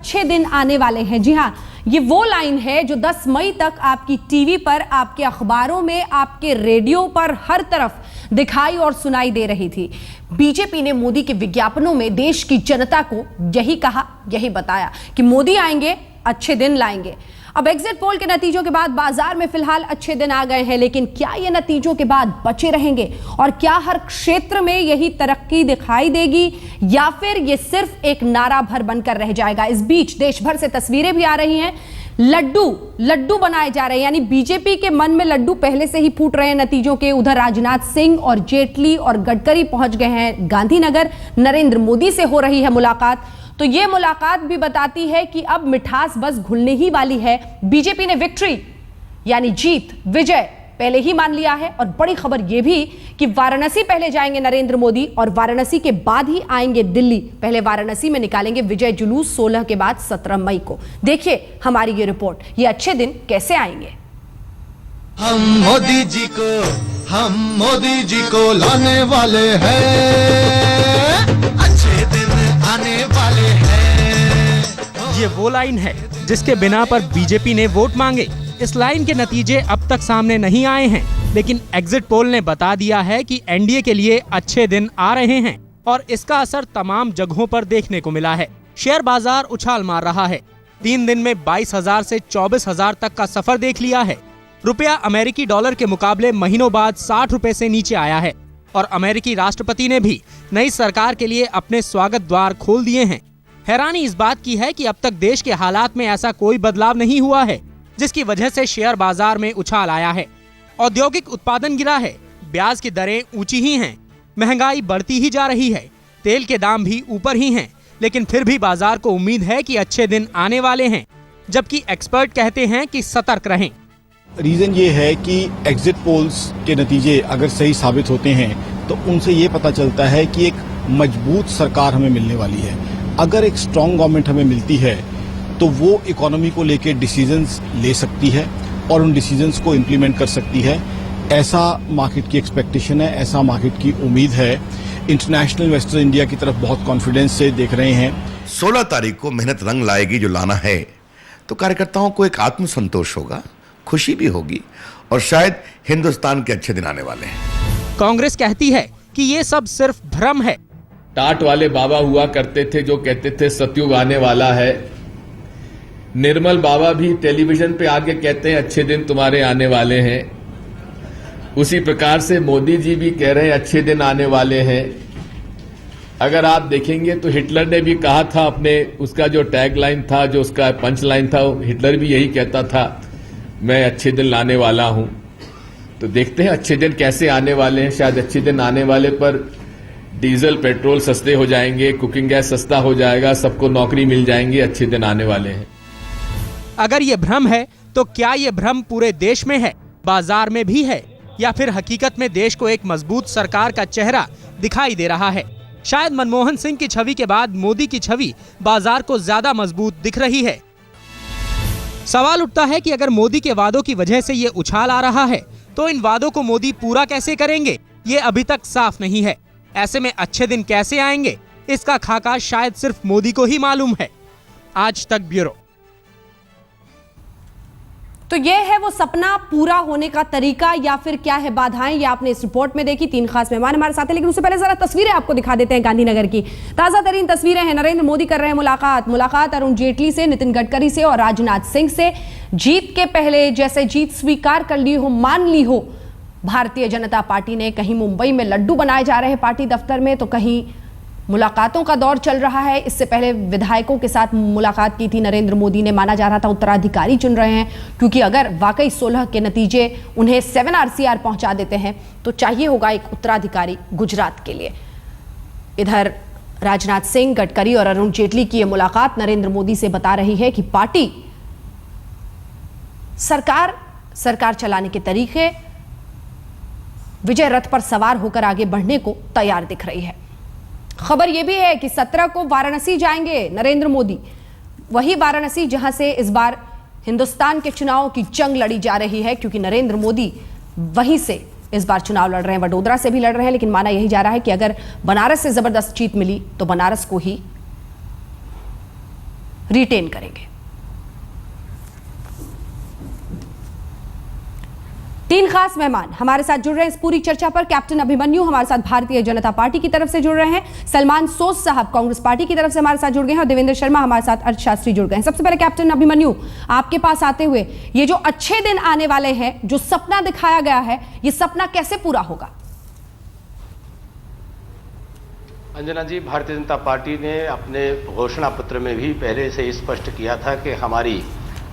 अच्छे दिन आने वाले हैं। जी हां, ये वो लाइन है जो 10 मई तक आपकी टीवी पर, आपके अखबारों में, आपके रेडियो पर हर तरफ दिखाई और सुनाई दे रही थी। बीजेपी ने मोदी के विज्ञापनों में देश की जनता को यही कहा, यही बताया कि मोदी आएंगे, अच्छे दिन लाएंगे। अब एग्जिट पोल के नतीजों के बाद बाजार में फिलहाल अच्छे दिन आ गए हैं, लेकिन क्या ये नतीजों के बाद बचे रहेंगे और क्या हर क्षेत्र में यही तरक्की दिखाई देगी या फिर ये सिर्फ एक नारा भर बनकर रह जाएगा? इस बीच देश भर से तस्वीरें भी आ रही हैं, लड्डू बनाए जा रहे हैं, यानी बीजेपी के मन में लड्डू पहले से ही फूट रहे हैं नतीजों के। उधर राजनाथ सिंह और जेटली और गडकरी पहुंच गए हैं गांधीनगर, नरेंद्र मोदी से हो रही है मुलाकात। तो यह मुलाकात भी बताती है कि अब मिठास बस घुलने ही वाली है। बीजेपी ने विक्ट्री यानी जीत, विजय पहले ही मान लिया है। और बड़ी खबर यह भी कि वाराणसी पहले जाएंगे नरेंद्र मोदी और वाराणसी के बाद ही आएंगे दिल्ली। पहले वाराणसी में निकालेंगे विजय जुलूस, 16 के बाद 17 मई को। देखिए हमारी ये रिपोर्ट, ये अच्छे दिन कैसे आएंगे। हम मोदी जी को लाने वाले हैं, अच्छे दिन आने वाले हैं। ये वो लाइन है जिसके बिना पर बीजेपी ने वोट मांगे। इस लाइन के नतीजे अब तक सामने नहीं आए हैं, लेकिन एग्जिट पोल ने बता दिया है कि एनडीए के लिए अच्छे दिन आ रहे हैं और इसका असर तमाम जगहों पर देखने को मिला है। शेयर बाजार उछाल मार रहा है। 3 दिन में 22,000 से 24,000 तक का सफर देख लिया है। रुपया अमेरिकी डॉलर के मुकाबले महीनों बाद 60 रुपए से नीचे आया है और अमेरिकी राष्ट्रपति ने भी नई सरकार के लिए अपने स्वागत द्वार खोल दिए हैं। हैरानी इस बात की है कि अब तक देश के हालात में ऐसा कोई बदलाव नहीं हुआ है, जिसकी वजह से शेयर बाजार में उछाल आया है। औद्योगिक उत्पादन गिरा है, ब्याज की दरें ऊंची ही हैं, महंगाई बढ़ती ही जा रही है, तेल के दाम भी ऊपर ही हैं, लेकिन फिर भी बाजार को उम्मीद है कि अच्छे दिन आने वाले हैं, जबकि एक्सपर्ट कहते हैं कि सतर्क रहें। रीजन ये है कि एग्जिट पोल्स के नतीजे अगर सही साबित होते हैं तो उनसे ये पता चलता है कि एक मजबूत सरकार हमें मिलने वाली है। अगर एक स्ट्रांग गवर्नमेंट हमें मिलती है तो वो इकोनॉमी को लेकर डिसीजंस ले सकती है और उन डिसीजंस को इम्प्लीमेंट कर सकती है। ऐसा मार्केट की एक्सपेक्टेशन है, ऐसा मार्केट की उम्मीद है। इंटरनेशनल इन्वेस्टर इंडिया की तरफ बहुत कॉन्फिडेंस से देख रहे हैं। 16 तारीख को मेहनत रंग लाएगी, जो लाना है, तो कार्यकर्ताओं को एक आत्मसंतोष होगा, खुशी भी होगी और शायद हिंदुस्तान के अच्छे दिन आने वाले हैं। कांग्रेस कहती है कि ये सब सिर्फ भ्रम है। टाट वाले बाबा हुआ करते थे जो कहते थे सतयुग आने वाला है। निर्मल बाबा भी टेलीविजन पे आके कहते हैं अच्छे दिन तुम्हारे आने वाले हैं। उसी प्रकार से मोदी जी भी कह रहे हैं अच्छे दिन आने वाले हैं। अगर आप देखेंगे तो हिटलर ने भी कहा था अपने, उसका जो टैग लाइन था, जो उसका पंच लाइन था, हिटलर भी यही कहता था, मैं अच्छे दिन लाने वाला हूं। तो देखते हैं अच्छे दिन कैसे आने वाले हैं। शायद अच्छे दिन आने वाले पर डीजल पेट्रोल सस्ते हो जाएंगे, कुकिंग गैस सस्ता हो जाएगा, सबको नौकरी मिल जाएंगी, अच्छे दिन आने वाले हैं। अगर ये भ्रम है तो क्या ये भ्रम पूरे देश में है, बाजार में भी है, या फिर हकीकत में देश को एक मजबूत सरकार का चेहरा दिखाई दे रहा है? शायद मनमोहन सिंह की छवि के बाद मोदी की छवि बाजार को ज्यादा मजबूत दिख रही है। सवाल उठता है कि अगर मोदी के वादों की वजह से ये उछाल आ रहा है तो इन वादों को मोदी पूरा कैसे करेंगे, ये अभी तक साफ नहीं है। ऐसे में अच्छे दिन कैसे आएंगे, इसका खाका शायद सिर्फ मोदी को ही मालूम है। आज तक ब्यूरो। तो यह है वो सपना पूरा होने का तरीका या फिर क्या है बाधाएं, ये आपने इस रिपोर्ट में देखी। 3 खास मेहमान हमारे साथ हैं, लेकिन उससे पहले जरा तस्वीरें आपको दिखा देते हैं गांधीनगर की। ताजा तरीन तस्वीरें हैं। नरेंद्र मोदी कर रहे हैं मुलाकात अरुण जेटली से, नितिन गडकरी से और राजनाथ सिंह से। जीत के पहले जैसे जीत स्वीकार कर ली हो, मान ली हो भारतीय जनता पार्टी ने। कहीं मुंबई में लड्डू बनाए जा रहे हैं पार्टी दफ्तर में, तो कहीं मुलाकातों का दौर चल रहा है। इससे पहले विधायकों के साथ मुलाकात की थी नरेंद्र मोदी ने। माना जा रहा था उत्तराधिकारी चुन रहे हैं, क्योंकि अगर वाकई 16 के नतीजे उन्हें 7 RCR पहुंचा देते हैं तो चाहिए होगा एक उत्तराधिकारी गुजरात के लिए। इधर राजनाथ सिंह, गडकरी और अरुण जेटली की यह मुलाकात नरेंद्र मोदी से बता रही है कि पार्टी सरकार चलाने के तरीके, विजय रथ पर सवार होकर आगे बढ़ने को तैयार दिख रही है। खबर यह भी है कि 17 को वाराणसी जाएंगे नरेंद्र मोदी, वही वाराणसी जहां से इस बार हिंदुस्तान के चुनाव की जंग लड़ी जा रही है, क्योंकि नरेंद्र मोदी वहीं से इस बार चुनाव लड़ रहे हैं। वडोदरा से भी लड़ रहे हैं, लेकिन माना यही जा रहा है कि अगर बनारस से जबरदस्त जीत मिली तो बनारस को ही रिटेन करेंगे। 3 खास मेहमान हमारे साथ जुड़ रहे हैं इस पूरी चर्चा पर। कैप्टन अभिमन्यु हमारे साथ भारतीय जनता पार्टी की तरफ से जुड़ रहे हैं, सलमान सोज साहब कांग्रेस पार्टी की तरफ से हमारे साथ जुड़ गए हैं और देवेंद्र शर्मा हमारे साथ अर्थशास्त्री जुड़ गए हैं। सबसे पहले कैप्टन अभिमन्यु, आपके पास आते हुए, ये जो अच्छे दिन आने वाले हैं, जो सपना दिखाया गया है, ये सपना कैसे पूरा होगा? अंजना जी, भारतीय जनता पार्टी ने अपने घोषणा पत्र में भी पहले से स्पष्ट किया था कि हमारी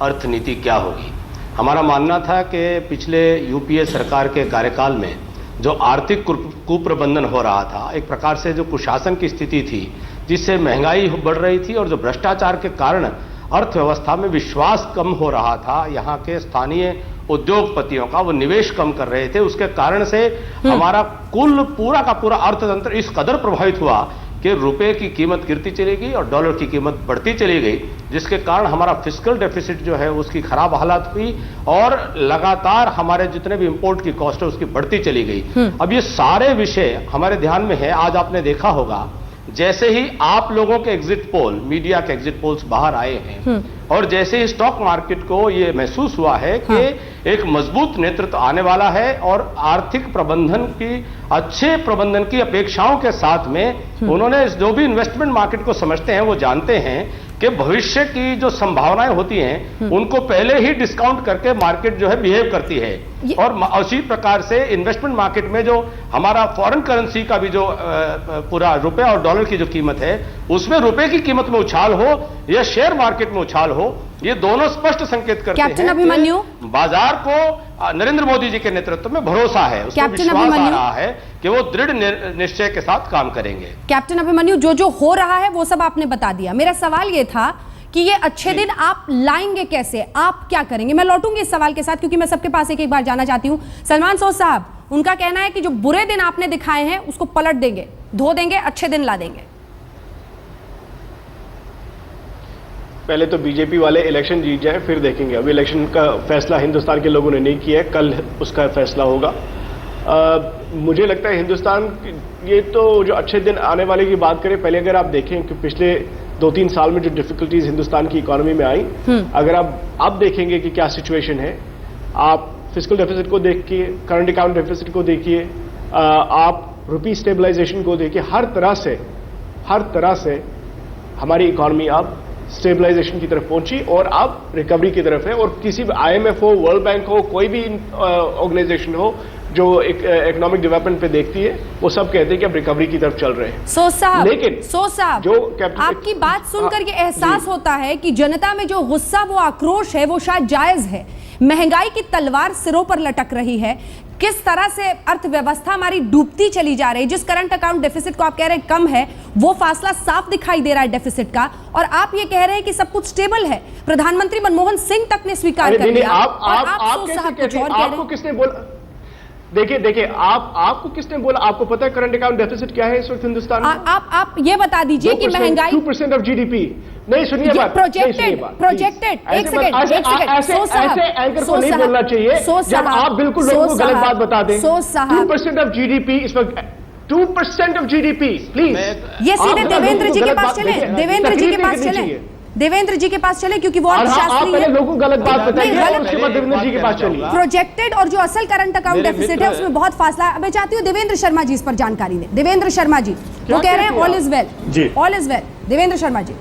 अर्थनीति क्या होगी। हमारा मानना था कि पिछले यूपीए सरकार के कार्यकाल में जो आर्थिक कुप्रबंधन हो रहा था, एक प्रकार से जो कुशासन की स्थिति थी, जिससे महंगाई बढ़ रही थी और जो भ्रष्टाचार के कारण अर्थव्यवस्था में विश्वास कम हो रहा था, यहाँ के स्थानीय उद्योगपतियों का वो निवेश कम कर रहे थे, उसके कारण से हमारा पूरा का पूरा अर्थतंत्र इस कदर प्रभावित हुआ कि रुपए की कीमत गिरती चली गई और डॉलर की कीमत बढ़ती चली गई, जिसके कारण हमारा फिस्कल डेफिसिट जो है उसकी खराब हालत हुई और लगातार हमारे जितने भी इंपोर्ट की कॉस्ट है उसकी बढ़ती चली गई। अब ये सारे विषय हमारे ध्यान में है। आज आपने देखा होगा, जैसे ही आप लोगों के एग्जिट पोल, मीडिया के एग्जिट पोल्स बाहर आए हैं और जैसे ही स्टॉक मार्केट को ये महसूस हुआ है कि एक मजबूत नेतृत्व आने वाला है और आर्थिक प्रबंधन की, अच्छे प्रबंधन की अपेक्षाओं के साथ में उन्होंने जो भी इन्वेस्टमेंट मार्केट को समझते हैं वो जानते हैं कि भविष्य की जो संभावनाएं होती हैं उनको पहले ही डिस्काउंट करके मार्केट जो है बिहेव करती है। और उसी प्रकार से इन्वेस्टमेंट मार्केट में जो हमारा फॉरेन करेंसी का भी जो पूरा रुपए और डॉलर की जो कीमत है, उसमें रुपए की कीमत में उछाल हो या शेयर मार्केट में उछाल हो, ये दोनों स्पष्ट संकेत करते हैं कैप्टन अभिमन्यु, बाजार को नरेंद्र मोदी जी के नेतृत्व में भरोसा है, उसमें विश्वास आ रहा है कि वो दृढ़ निश्चय के साथ काम करेंगे। कैप्टन अभिमन्यु, जो हो रहा है वो सब आपने बता दिया। मेरा सवाल ये था कि ये अच्छे दिन आप लाएंगे कैसे, आप क्या करेंगे? मैं लौटूंगी इस सवाल के साथ क्योंकि मैं सबके पास एक बार जाना चाहती हूं। सलमान सोज साहब, उनका कहना है कि जो बुरे दिन आपने दिखाए हैं उसको पलट देंगे, धो देंगे, अच्छे दिन ला देंगे। पहले तो बीजेपी वाले इलेक्शन जीत जाएं, फिर देखेंगे। अभी इलेक्शन का फैसला हिंदुस्तान के लोगों ने नहीं किया है, कल उसका फैसला होगा। मुझे लगता है हिंदुस्तान, ये तो जो अच्छे दिन आने वाले की बात करें, पहले अगर आप देखें कि पिछले 2-3 साल में जो डिफिकल्टीज हिंदुस्तान की इकोनॉमी में आई, अगर आप देखेंगे कि क्या सिचुएशन है, आप फिस्कल डेफिसिट को देखिए, करंट अकाउंट डेफिसिट को देखिए, आप रुपी स्टेबलाइजेशन को देखिए, हर तरह से हमारी इकोनॉमी अब स्टेबलाइजेशन की तरफ पहुंची और अब रिकवरी की तरफ है। और किसी भी IMF हो, वर्ल्ड बैंक हो, कोई भी ऑर्गेनाइजेशन हो जो इकोनॉमिक डेवलपमेंट पे देखती है, वो सब कहते हैं कि अब रिकवरी की तरफ चल रहे हैं। सोज साहब, लेकिन सोज साहब, जो आपकी बात सुनकर ये एहसास होता है कि जनता में जो गुस्सा, वो आक्रोश है, वो शायद जायज है। महंगाई की तलवार सिरों पर लटक रही है, किस तरह से अर्थव्यवस्था हमारी डूबती चली जा रही है। जिस करंट अकाउंट डेफिसिट को आप कह रहे हैं कम है, वो फासला साफ दिखाई दे रहा है डेफिसिट का, और आप ये कह रहे हैं कि सब कुछ स्टेबल है। प्रधानमंत्री मनमोहन सिंह तक ने स्वीकार कर लिया और आप सोच साहब कुछ और कह रहे हैं। किसने बोला? देखिए, आपको किसने बोला? आपको पता है करंट अकाउंट डेफिसिट क्या है इस वक्त हिंदुस्तान में? आप ये बता दीजिए कि महंगाई 2% ऑफ GDP। नहीं, सुनिए बात, प्रोजेक्टेड एक सेकंड ऐसे एंकर को नहीं बोलना चाहिए जब आप बिल्कुल लोगों को गलत बात बता दें। 2% ऑफ GDP इस वक्त, 2% ऑफ GDP, प्लीज। ये सीधे देवेंद्र जी के पास चले, देवेंद्र जी के पास चले, देवेंद्र जी के पास चले, क्योंकि वो अर्थशास्त्री हैं। लोगों को गलत बात बताइए, उसके बाद देवेंद्र जी के पास चलिए। प्रोजेक्टेड और जो असल करंट अकाउंट डेफिसिट है उसमें बहुत फासला है। मैं चाहती हूँ देवेंद्र शर्मा जी इस पर जानकारी दें। देवेंद्र शर्मा जी, वो कह रहे हैं all is well, all is well. Devendra Sharma ji,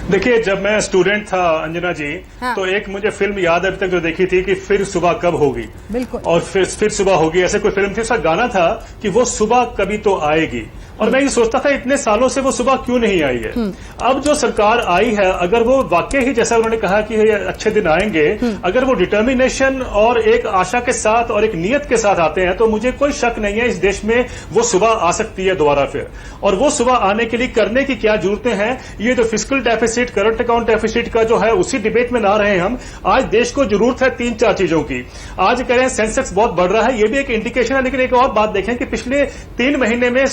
देखिए, जब मैं स्टूडेंट था अंजना जी, तो एक मुझे फिल्म याद अभी तक जो देखी थी कि फिर सुबह कब होगी, बिल्कुल, और फिर सुबह होगी, ऐसे कोई फिल्म थी, उसका गाना था कि वो सुबह कभी तो आएगी। और मैं ये सोचता था इतने सालों से वो सुबह क्यों नहीं आई है। अब जो सरकार आई है, अगर वो वाकई ही जैसा उन्होंने कहा कि ये अच्छे दिन आएंगे, अगर वो डिटर्मिनेशन और एक आशा के साथ और एक नियत के साथ आते हैं, तो मुझे कोई शक नहीं है इस देश में वो सुबह आ सकती है दोबारा फिर। और वो सुबह आने के लिए करने की क्या जरूरतें हैं, ये जो fiscal deficit, current account deficit का जो है, उसी डिबेट में ना रहे हम। आज देश को जरूरत है 3-4 चीजों की। आज कह रहे हैं सेंसेक्स बहुत बढ़ रहा है, ये भी एक इंडिकेशन है, लेकिन एक और बात देखें कि पिछले 3 महीने में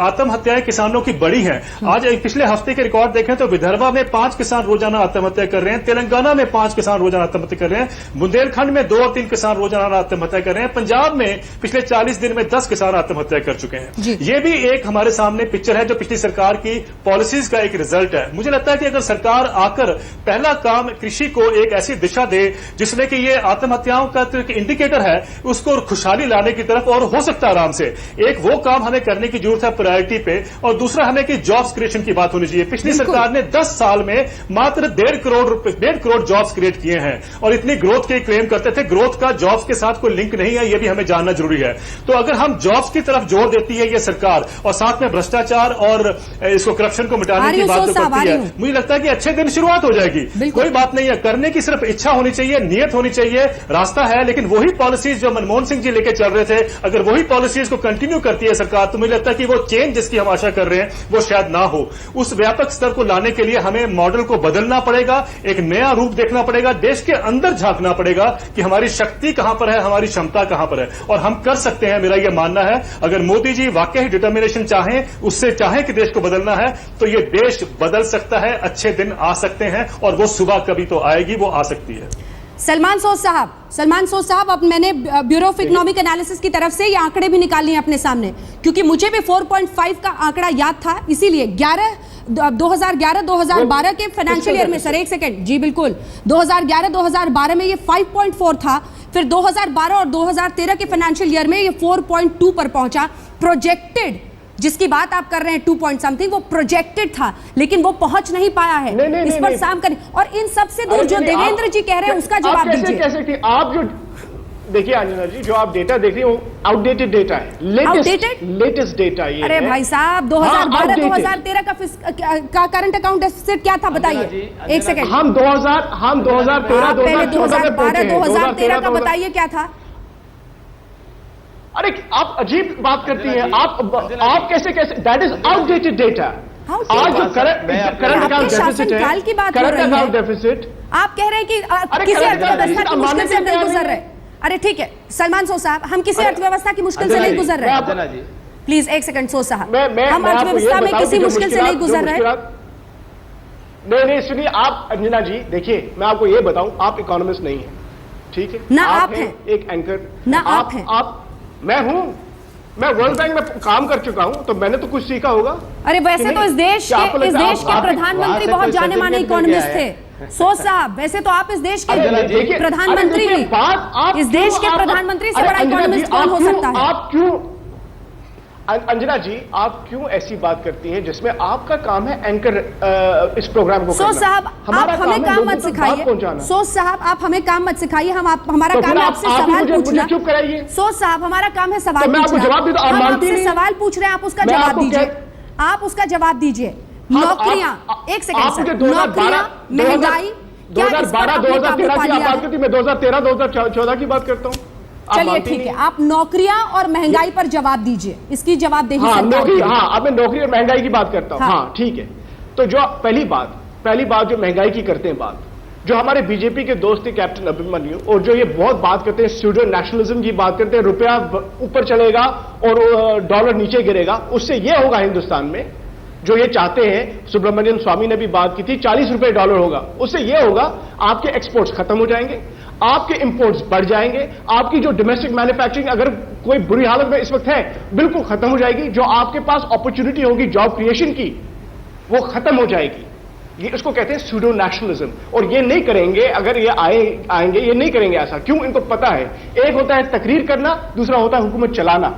आत्महत्याएं किसानों की बढ़ी हैं। आज एक पिछले हफ्ते के रिकॉर्ड देखें तो विदर्भा में 5 किसान रोजाना आत्महत्या कर रहे हैं, तेलंगाना में 5 किसान रोजाना आत्महत्या कर रहे हैं, बुंदेलखंड में 2 और 3 किसान रोजाना आत्महत्या कर रहे हैं, पंजाब में पिछले 40 दिन में 10 किसान आत्महत्या कर चुके हैं। ये भी एक हमारे सामने पिक्चर है जो पिछली सरकार की पॉलिसीज का एक रिजल्ट है। मुझे लगता है कि अगर सरकार आकर पहला काम कृषि को एक ऐसी दिशा दे जिसमें कि ये आत्महत्याओं का तो एक इंडिकेटर है, उसको खुशहाली लाने की तरफ, और हो सकता है आराम से। एक वो काम हमें करने की जरूरत है प्रायोरिटी पे, और दूसरा हमें कि जॉब्स क्रिएशन की बात होनी चाहिए। पिछली सरकार ने 10 साल में मात्र 1.5 करोड़ जॉब्स क्रिएट किए हैं, और इतनी ग्रोथ के क्लेम करते थे। ग्रोथ का जॉब्स के साथ कोई लिंक नहीं है, यह भी हमें जानना जरूरी है। तो अगर हम जॉब्स की तरफ जोर देती है ये सरकार, और साथ में भ्रष्टाचार और इसको करप्शन को मिटाने की बात करती है, मुझे लगता है कि अच्छे दिन शुरुआत हो जाएगी। कोई बात नहीं है, करने की सिर्फ इच्छा होनी चाहिए, नियत होनी चाहिए, रास्ता है। लेकिन वही पॉलिसीज जो मनमोहन सिंह जी लेके चल रहे थे, अगर वही पॉलिसीज को कंटिन्यू करती है सरकार, तो मुझे लगता है कि वो चेंज जिसकी हम आशा कर रहे हैं वो शायद ना हो। उस व्यापक स्तर को लाने के लिए हमें मॉडल को बदलना पड़ेगा, एक नया रूप देखना पड़ेगा, देश के अंदर झांकना पड़ेगा कि हमारी शक्ति कहां पर है, हमारी क्षमता कहां पर है, और हम कर सकते हैं। मेरा यह मानना है, अगर मोदी जी वाकई डिटर्मिनेशन चाहें, उससे चाहें कि देश को बदलना है, तो ये देश बदल सकता है, अच्छे दिन आ सकते हैं, और वो सुबह कभी तो आएगी, वो आ सकती है। सलमान सोज साहब, अब मैंने ब्यूरो ऑफ इकोनॉमिक एनालिसिस की तरफ से ये आंकड़े भी निकाल लिए अपने सामने, क्योंकि मुझे भी 4.5 का आंकड़ा याद था, इसीलिए 2011-2012 के फाइनेंशियल ईयर में, सर एक सेकंड जी, बिल्कुल 2011-2012 में ये 5.4 था, फिर 2012 और 2013 के फाइनेंशियल ईयर में ये 4.2 पर पहुंचा। प्रोजेक्टेड जिसकी बात आप कर रहे हैं 2 पॉइंट समथिंग, वो प्रोजेक्टेड था, लेकिन वो पहुंच नहीं पाया है। इस पर साम करें, और इन सबसे दूर जो देवेंद्र जी कह रहे हैं उसका जवाब दीजिए। कैसे आप जो देखिए अंजना जी, जो आप डेटा देख रही हो आउटडेटेड डेटा है, लेटेस्ट डेटा ये। अरे भाई साहब, 2012-2013 का करंट अकाउंट डेफिसिट क्या था बताइए, एक सेकंड। हम 2013 का बताइए क्या था। अरे आप अजीब बात करती हैं, आप कैसे दैट इज आउटडेटेड डेटा। आज जो करंट अकाउंट डेफिसिट है, करंट अकाउंट डेफिसिट, आप कह रहे हैं कि किसी अर्थव्यवस्था की मुश्किल से नहीं गुजर रहे। अरे ठीक है सलमान सोज साहब, हम किसी अर्थव्यवस्था की मुश्किल से नहीं गुजर रहे। प्लीज एक सेकंड सोज साहब, हम अर्थव्यवस्था में किसी मुश्किल से नहीं गुजर रहे। नहीं सुनिए आप अंजना जी, देखिए मैं आपको ये बताऊं, आप इकोनॉमिस्ट नहीं है, ठीक है ना, आप हैं एक एंकर ना, आप हैं, मैं हूं, मैं वर्ल्ड बैंक में काम कर चुका हूं, तो मैंने तो कुछ सीखा होगा। अरे वैसे तो इस देश के प्रधानमंत्री बहुत जाने माने इकोनॉमिस्ट थे सोज साहब, वैसे तो आप इस देश के प्रधानमंत्री हैं, इस देश के प्रधानमंत्री से बड़ा इकोनॉमिस्ट कौन हो सकता है। आप क्यों अंजना जी, आप क्यों ऐसी बात करती हैं जिसमें आपका काम है एंकर इस प्रोग्राम को सोज साहब, आप हमें काम मत सिखाइए। सोज साहब, आप हमें काम मत सिखाइए, हमारा काम है आपसे सवाल पूछना। चुप कराइए। सोज साहब, हमारा काम है सवाल पूछना। हम आपसे सवाल पूछ रहे हैं, आप उसका जवाब दीजिए, आप उसका जवाब दीजिए। नौकरियां, एक सेकंड सर, नौकरियां, महंगाई, 2012-2013 की आप बात करती, मैं 2013-2014 की बात करता हूं। चलिए ठीक है, आप नौकरियां और महंगाई पर जवाब दीजिए, इसकी जवाबदेही अब मैं नौकरी और महंगाई की बात करता हूं। हाँ ठीक है, तो जो पहली बात जो महंगाई की करते हैं बात, जो हमारे बीजेपी के दोस्त थे कैप्टन अभिमन्यु, और जो ये बहुत बात करते हैं स्यूडो नेशनलिज्म की बात करते हैं, रुपया ऊपर चलेगा और डॉलर नीचे गिरेगा, उससे ये होगा हिंदुस्तान में जो ये चाहते हैं। सुब्रमण्यम स्वामी ने भी बात की थी, 40 रुपए डॉलर होगा, उससे ये होगा आपके एक्सपोर्ट्स खत्म हो जाएंगे, आपके इंपोर्ट्स बढ़ जाएंगे, आपकी जो डोमेस्टिक मैन्युफैक्चरिंग अगर कोई बुरी हालत में इस वक्त है बिल्कुल खत्म हो जाएगी, जो आपके पास अपॉर्चुनिटी होगी जॉब क्रिएशन की वो खत्म हो जाएगी। ये इसको कहते हैं सूडो नेशनलिज्म, और ये नहीं करेंगे अगर ये आएंगे, ये नहीं करेंगे ऐसा। क्यों? इनको पता है, एक होता है तकरीर करना, दूसरा होता है हुकूमत चलाना,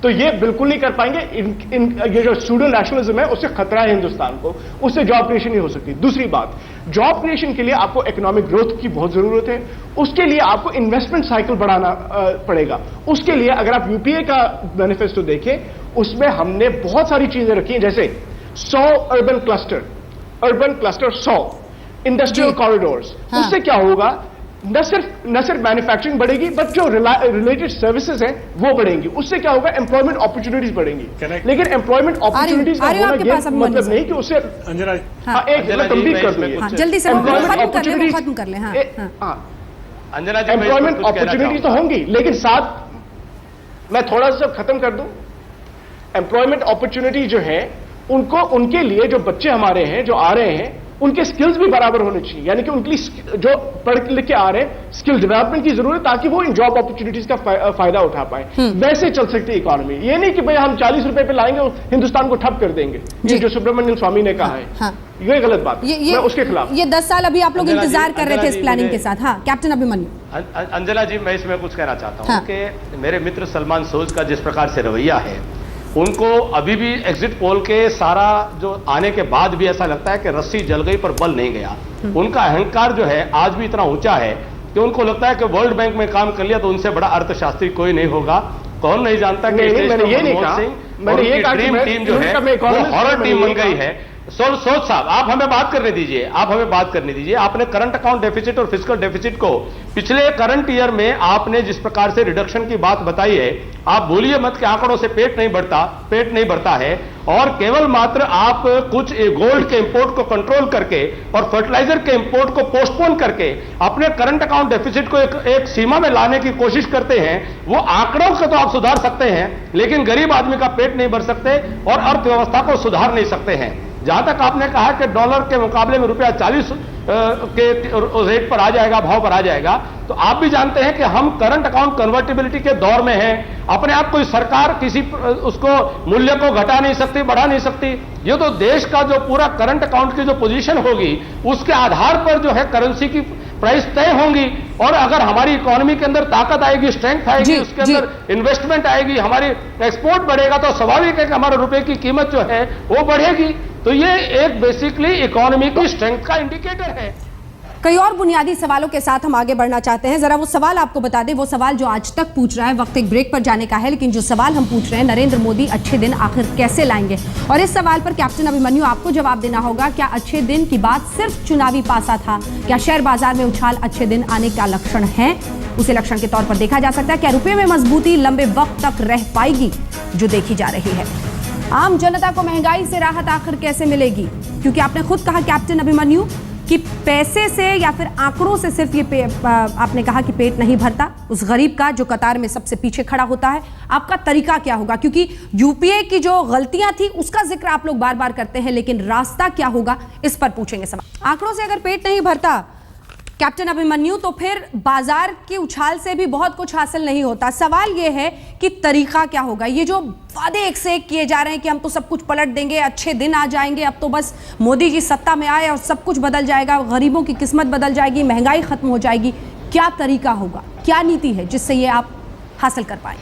तो ये बिल्कुल नहीं कर पाएंगे। ये जो सूडो नेशनलिज्म है उससे खतरा है हिंदुस्तान को, उससे जॉब क्रिएशन नहीं हो सकती। दूसरी बात, जॉब क्रिएशन के लिए आपको इकोनॉमिक ग्रोथ की बहुत जरूरत है, उसके लिए आपको इन्वेस्टमेंट साइकिल बढ़ाना पड़ेगा। उसके लिए अगर आप यूपीए का मैनिफेस्टो देखें, उसमें हमने बहुत सारी चीजें रखी हैं, जैसे 100 अर्बन क्लस्टर 100 इंडस्ट्रियल कॉरिडोर्स। उससे क्या होगा, न सिर्फ मैन्युफैक्चरिंग बढ़ेगी, बट जो रिलेटेड सर्विसेज हैं वो बढ़ेंगी। उससे क्या होगा, एम्प्लॉयमेंट अपॉर्चुनिटीज बढ़ेंगी। लेकिन एम्प्लॉयमेंट अपॉर्चुनिटीज का होना ये मतलब नहीं कि उससे एक कंप्लीट कर दूंगी, जल्दी से खत्म कर लें। एम्प्लॉयमेंट अपॉर्चुनिटीज तो होंगी, लेकिन साथ मैं थोड़ा सा खत्म कर दूं, एम्प्लॉयमेंट अपॉर्चुनिटी जो है उनको, उनके लिए जो बच्चे हमारे हैं जो आ रहे हैं उनके स्किल्स भी बराबर होने चाहिए, यानी कि उनके लिए जो पढ़ लिख के आ रहे हैं स्किल डेवलपमेंट की जरूरत, ताकि वो इन जॉब अपॉर्चुनिटीज का फायदा उठा पाए। वैसे चल सकती है इकोनॉमी, ये नहीं कि भाई हम 40 रुपए पे लाएंगे और हिंदुस्तान को ठप कर देंगे, ये जो सुब्रमण्यम स्वामी ने कहा है। हाँ। ये गलत बात है, मैं उसके खिलाफ। ये 10 साल अभी आप लोग इंतजार कर रहे थे इस प्लानिंग के साथ। हाँ कैप्टन अभिमन्यु। अंजना जी, मैं इसमें कुछ कहना चाहता हूँ हाँ। कि मेरे मित्र सलमान सोज का जिस प्रकार से रवैया है, उनको अभी भी एग्जिट पोल के सारा जो आने के बाद भी ऐसा लगता है कि रस्सी जल गई पर बल नहीं गया। उनका अहंकार जो है आज भी इतना ऊंचा है कि उनको लगता है कि वर्ल्ड बैंक में काम कर लिया तो उनसे बड़ा अर्थशास्त्री कोई नहीं होगा। कौन नहीं जानता कि मैंने ये नहीं कहा, मैंने ये कहा ड्रीम टीम जो है वो हॉरर टीम बन गई है। सोच साहब, आप हमें बात करने दीजिए, आप हमें बात करने दीजिए। आपने करंट अकाउंट डेफिसिट और फिस्कल डेफिसिट को पिछले करंट ईयर में आपने जिस प्रकार से रिडक्शन की बात बताई है, आप भूलिए मत कि आंकड़ों से पेट नहीं बढ़ता है। और केवल मात्र आप कुछ गोल्ड के इंपोर्ट को कंट्रोल करके और फर्टिलाइजर के इंपोर्ट को पोस्टपोन करके अपने करंट अकाउंट डेफिसिट को एक सीमा में लाने की कोशिश करते हैं। वो आंकड़ों को तो आप सुधार सकते हैं, लेकिन गरीब आदमी का पेट नहीं भर सकते और अर्थव्यवस्था को सुधार नहीं सकते हैं। जहां तक आपने कहा कि डॉलर के मुकाबले में रुपया 40 के रेट पर आ जाएगा, भाव पर आ जाएगा, तो आप भी जानते हैं कि हम करंट अकाउंट कन्वर्टिबिलिटी के दौर में हैं। अपने आप कोई सरकार किसी उसको मूल्य को घटा नहीं सकती, बढ़ा नहीं सकती। ये तो देश का जो पूरा करंट अकाउंट की जो पोजीशन होगी उसके आधार पर जो है करेंसी की प्राइस तय होंगी। और अगर हमारी इकोनॉमी के अंदर ताकत आएगी, स्ट्रेंथ आएगी, उसके अंदर इन्वेस्टमेंट आएगी, हमारी एक्सपोर्ट बढ़ेगा, तो स्वाभाविक है कि हमारे रुपए की कीमत जो है वो बढ़ेगी। तो ये एक बेसिकली इकोनॉमी की स्ट्रेंथ का इंडिकेटर है। कई और बुनियादी सवालों के साथ हम आगे बढ़ना चाहते हैं। जरा वो सवाल आपको बता दें, वो सवाल जो आज तक पूछ रहा है। वक्त एक ब्रेक पर जाने का है, लेकिन जो सवाल हम पूछ रहे हैं, नरेंद्र मोदी अच्छे दिन आखिर कैसे लाएंगे, और इस सवाल पर कैप्टन अभिमन्यु आपको जवाब देना होगा। क्या अच्छे दिन की बात सिर्फ चुनावी पासा था? क्या शेयर बाजार में उछाल अच्छे दिन आने का लक्षण है? उसे लक्षण के तौर पर देखा जा सकता है। क्या रुपये में मजबूती लंबे वक्त तक रह पाएगी, जो देखी जा रही है? आम जनता को महंगाई से राहत आखिर कैसे मिलेगी? क्योंकि आपने खुद कहा कैप्टन अभिमन्यु कि पैसे से या फिर आंकड़ों से सिर्फ ये आपने कहा कि पेट नहीं भरता उस गरीब का जो कतार में सबसे पीछे खड़ा होता है। आपका तरीका क्या होगा? क्योंकि यूपीए की जो गलतियां थी उसका जिक्र आप लोग बार बार करते हैं, लेकिन रास्ता क्या होगा इस पर पूछेंगे सवाल। आंकड़ों से अगर पेट नहीं भरता कैप्टन अभिमन्यु, तो फिर बाजार के उछाल से भी बहुत कुछ हासिल नहीं होता। सवाल यह है कि तरीका क्या होगा? ये जो वादे एक से एक किए जा रहे हैं कि हम तो सब कुछ पलट देंगे, अच्छे दिन आ जाएंगे, अब तो बस मोदी जी सत्ता में आए और सब कुछ बदल जाएगा, गरीबों की किस्मत बदल जाएगी, महंगाई खत्म हो जाएगी, क्या तरीका होगा, क्या नीति है जिससे ये आप हासिल कर पाए?